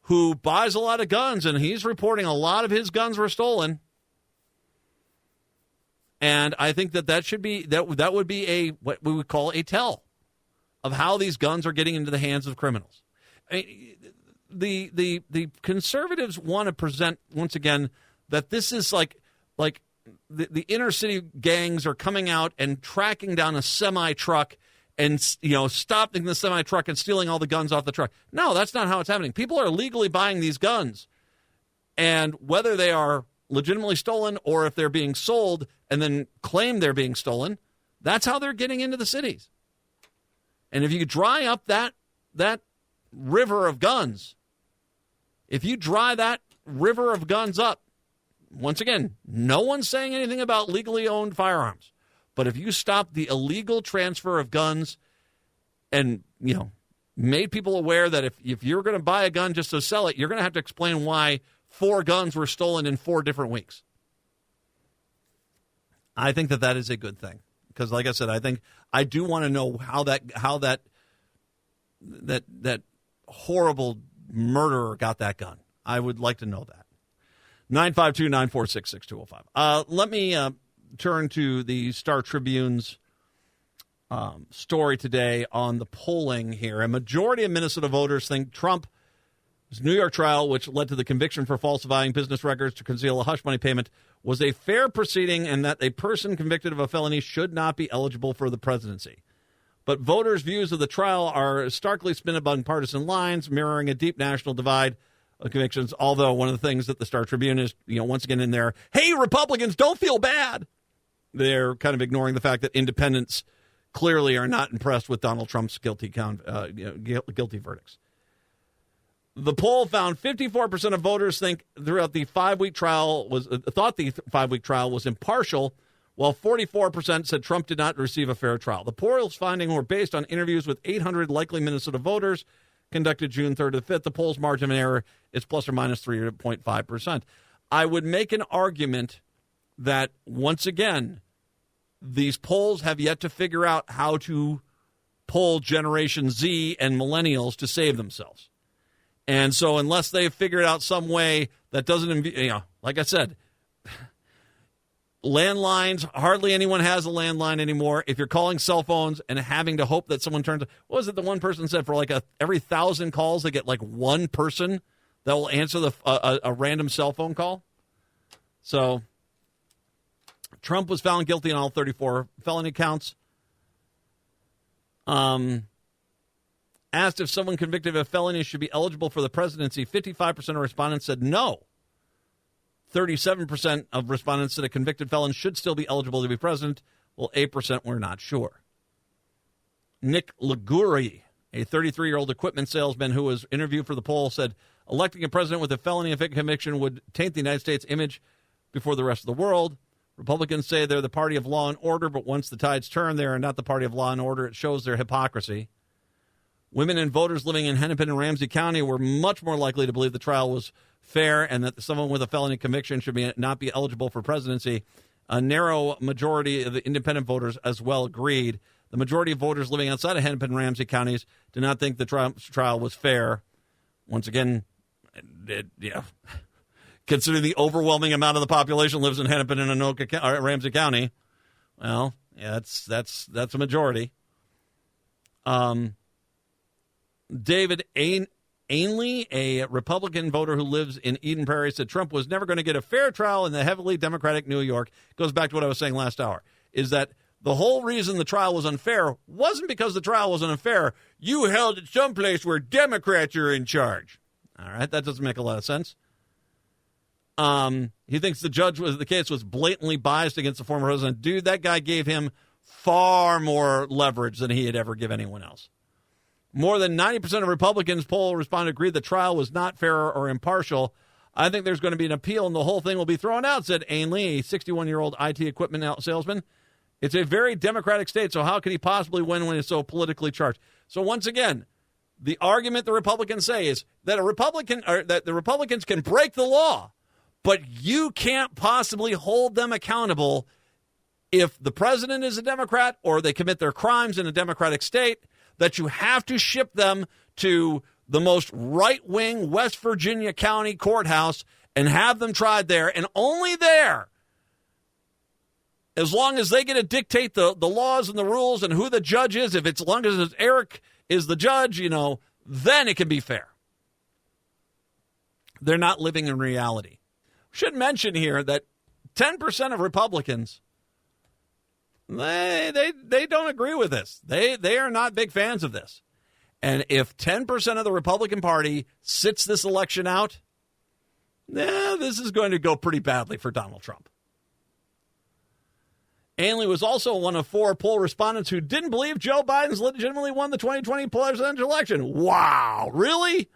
who buys a lot of guns, and he's reporting a lot of his guns were stolen. And I think that should be that would be what we would call a tell of how these guns are getting into the hands of criminals. The conservatives want to present once again that this is like the inner city gangs are coming out and tracking down a semi truck and stopping the semi truck and stealing all the guns off the truck. No, that's not how it's happening. People are legally buying these guns, and whether they are legitimately stolen or if they're being sold and then claim they're being stolen, that's how they're getting into the cities. And if you dry up that river of guns, if you dry that river of guns up, once again, no one's saying anything about legally owned firearms. But if you stop the illegal transfer of guns and, made people aware that if you're going to buy a gun just to sell it, you're going to have to explain why 4 guns were stolen in 4 different weeks. I think that is a good thing. Because, like I said, I do want to know how that horrible murderer got that gun. I would like to know that. 952-946-6205. Let me turn to the Star Tribune's story today on the polling here. A majority of Minnesota voters think Trump's New York trial, which led to the conviction for falsifying business records to conceal a hush money payment, was a fair proceeding and that a person convicted of a felony should not be eligible for the presidency. But voters' views of the trial are starkly split along partisan lines, mirroring a deep national divide of convictions, although one of the things that the Star Tribune is, once again in there, hey, Republicans, don't feel bad. They're kind of ignoring the fact that independents clearly are not impressed with Donald Trump's guilty verdicts. The poll found 54% of voters think throughout the 5-week trial thought the 5-week trial was impartial, while 44% said Trump did not receive a fair trial. The poll's findings were based on interviews with 800 likely Minnesota voters conducted June 3rd to 5th. The poll's margin of error is plus or minus 3.5%. I would make an argument that, once again, these polls have yet to figure out how to poll Generation Z and millennials to save themselves. And so unless they've figured out some way that doesn't, like I said, landlines, hardly anyone has a landline anymore. If you're calling cell phones and having to hope that someone turns, what was it the one person said, for every 1,000 calls, they get one person that will answer a random cell phone call? So Trump was found guilty on all 34 felony counts. Asked if someone convicted of a felony should be eligible for the presidency, 55% of respondents said no. 37% of respondents said a convicted felon should still be eligible to be president, while 8% were not sure. Nick Liguri, a 33-year-old equipment salesman who was interviewed for the poll, said electing a president with a felony conviction would taint the United States image before the rest of the world. Republicans say they're the party of law and order, but once the tides turn, they are not the party of law and order. It shows their hypocrisy. Women and voters living in Hennepin and Ramsey County were much more likely to believe the trial was fair and that someone with a felony conviction should not be eligible for presidency. A narrow majority of the independent voters as well agreed. The majority of voters living outside of Hennepin and Ramsey counties do not think the trial was fair. Once again, considering the overwhelming amount of the population lives in Hennepin and Ramsey County, well, yeah, that's a majority. David Ainley, a Republican voter who lives in Eden Prairie, said Trump was never going to get a fair trial in the heavily Democratic New York. Goes back to what I was saying last hour, is that the whole reason the trial was unfair wasn't because the trial wasn't unfair. You held it someplace where Democrats are in charge. All right, that doesn't make a lot of sense. He thinks the case was blatantly biased against the former president. Dude, that guy gave him far more leverage than he had ever given anyone else. More than 90% of Republicans poll responded agreed the trial was not fair or impartial. I think there's going to be an appeal and the whole thing will be thrown out, said Ainley, a 61-year-old IT equipment salesman. It's a very Democratic state, so how could he possibly win when it's so politically charged? So once again, the argument the Republicans say is that the Republicans can break the law, but you can't possibly hold them accountable if the president is a Democrat or they commit their crimes in a Democratic state, that you have to ship them to the most right-wing West Virginia county courthouse and have them tried there, and only there, as long as they get to dictate the laws and the rules and who the judge is, if it's as long as Eric is the judge, then it can be fair. They're not living in reality. Should mention here that 10% of Republicans, they don't agree with this. They are not big fans of this. And if 10% of the Republican Party sits this election out, this is going to go pretty badly for Donald Trump. Ainley was also one of 4 poll respondents who didn't believe Joe Biden's legitimately won the 2020 presidential election. Wow, really?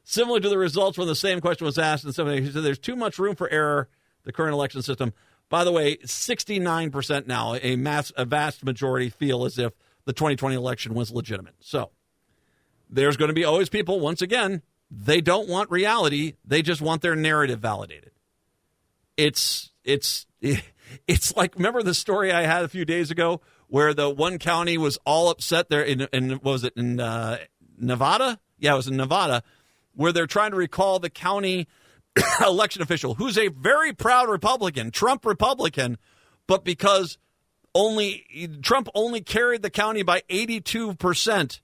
Similar to the results when the same question was asked, and somebody said there's too much room for error, the current election system. By the way, 69% now, a vast majority feel as if the 2020 election was legitimate. So there's going to be always people, once again, they don't want reality. They just want their narrative validated. It's like, remember the story I had a few days ago where the one county was all upset there in what was it, in Nevada? Yeah, it was in Nevada, where they're trying to recall the county election official who's a very proud Republican, Trump Republican, but because Trump only carried the county by 82%.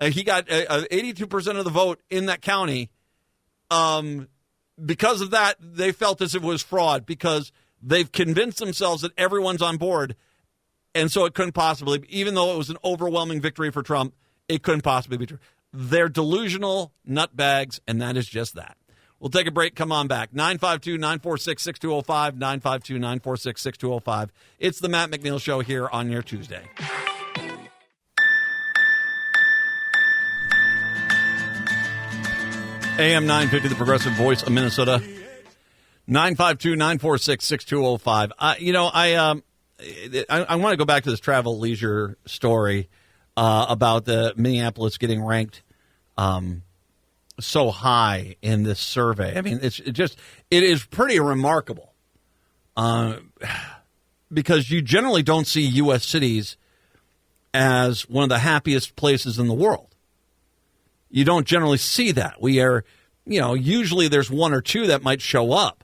He got 82% of the vote in that county. Because of that, they felt as if it was fraud because they've convinced themselves that everyone's on board. And so it couldn't possibly, even though it was an overwhelming victory for Trump, it couldn't possibly be true. They're delusional nutbags, and that is just that. We'll take a break. Come on back. 952-946-6205, 952-946-6205. It's the Matt McNeil Show here on your Tuesday. AM 950, the Progressive Voice of Minnesota. 952-946-6205. I want to go back to this travel leisure story about the Minneapolis getting ranked so high in this survey. I mean, it is pretty remarkable because you generally don't see U.S. cities as one of the happiest places in the world. You don't generally see that. We are, usually there's one or two that might show up,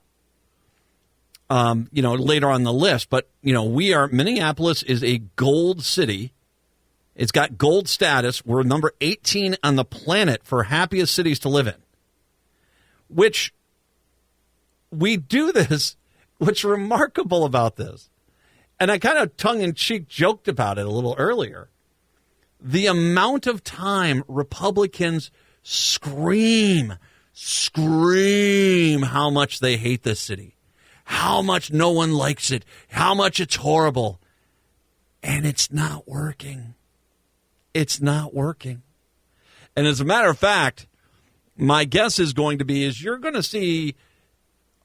later on the list. But, Minneapolis is a gold city. It's got gold status. We're number 18 on the planet for happiest cities to live in, which we do this. What's remarkable about this, and I kind of tongue-in-cheek joked about it a little earlier, the amount of time Republicans scream how much they hate this city, how much no one likes it, how much it's horrible, and it's not working. It's not working. And as a matter of fact, my guess is going to be you're going to see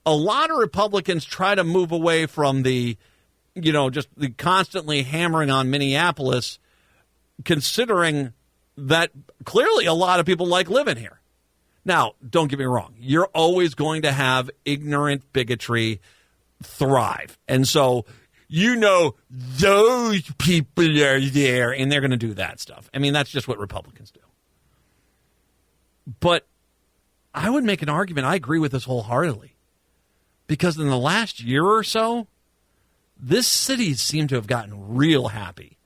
a lot of Republicans try to move away from the, just the constantly hammering on Minneapolis, considering that clearly a lot of people like living here. Now, don't get me wrong. You're always going to have ignorant bigotry thrive. And so, those people are there, and they're going to do that stuff. I mean, that's just what Republicans do. But I would make an argument. I agree with this wholeheartedly. Because in the last year or so, this city seemed to have gotten real happy.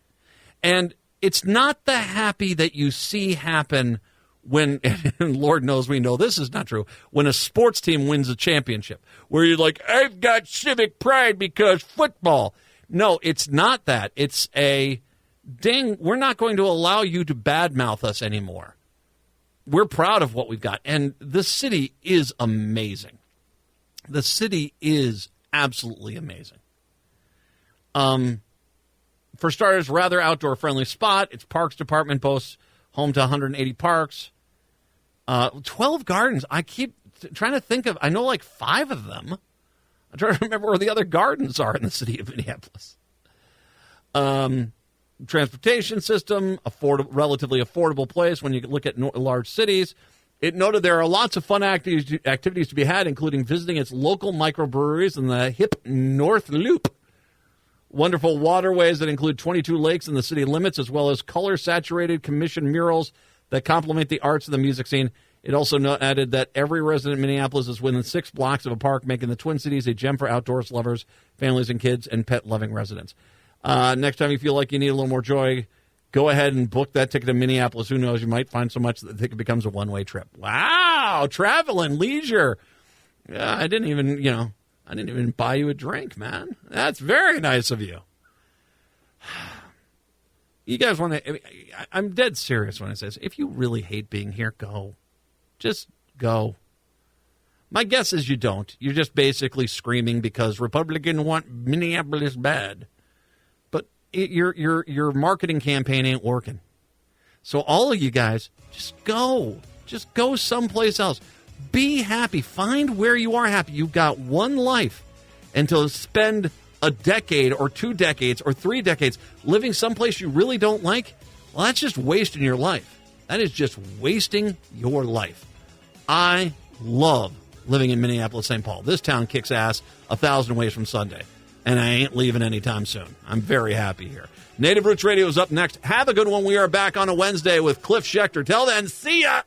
And it's not the happy that you see happen when, and Lord knows we know this is not true, when a sports team wins a championship, where you're like, I've got civic pride because football. No, it's not that. It's a, ding, we're not going to allow you to badmouth us anymore. We're proud of what we've got. And this city is amazing. The city is absolutely amazing. For starters, rather outdoor-friendly spot. Its parks department boasts home to 180 parks. 12 gardens. I keep trying to think of, I know like 5 of them. I'm trying to remember where the other gardens are in the city of Minneapolis. Transportation system, relatively affordable place when you look at large cities. It noted there are lots of fun activities to be had, including visiting its local microbreweries in the hip North Loop. Wonderful waterways that include 22 lakes in the city limits, as well as color-saturated commission murals that complement the arts of the music scene. It also added that every resident in Minneapolis is within 6 blocks of a park, making the Twin Cities a gem for outdoors lovers, families and kids, and pet-loving residents. Next time you feel like you need a little more joy, go ahead and book that ticket to Minneapolis. Who knows? You might find so much that the ticket becomes a one-way trip. Wow, travel and leisure. I didn't even buy you a drink, man. That's very nice of you. You guys want to? I'm dead serious when I say this. If you really hate being here, go. Just go. My guess is you don't. You're just basically screaming because Republicans want Minneapolis bad. Your marketing campaign ain't working. So all of you guys, just go. Just go someplace else. Be happy. Find where you are happy. You've got one life, and to spend a decade or 2 decades or 3 decades living someplace you really don't like, well, that's just wasting your life. That is just wasting your life. I love living in Minneapolis, St. Paul. This town kicks ass 1,000 ways from Sunday. And I ain't leaving anytime soon. I'm very happy here. Native Roots Radio is up next. Have a good one. We are back on a Wednesday with Cliff Schechter. Till then, see ya!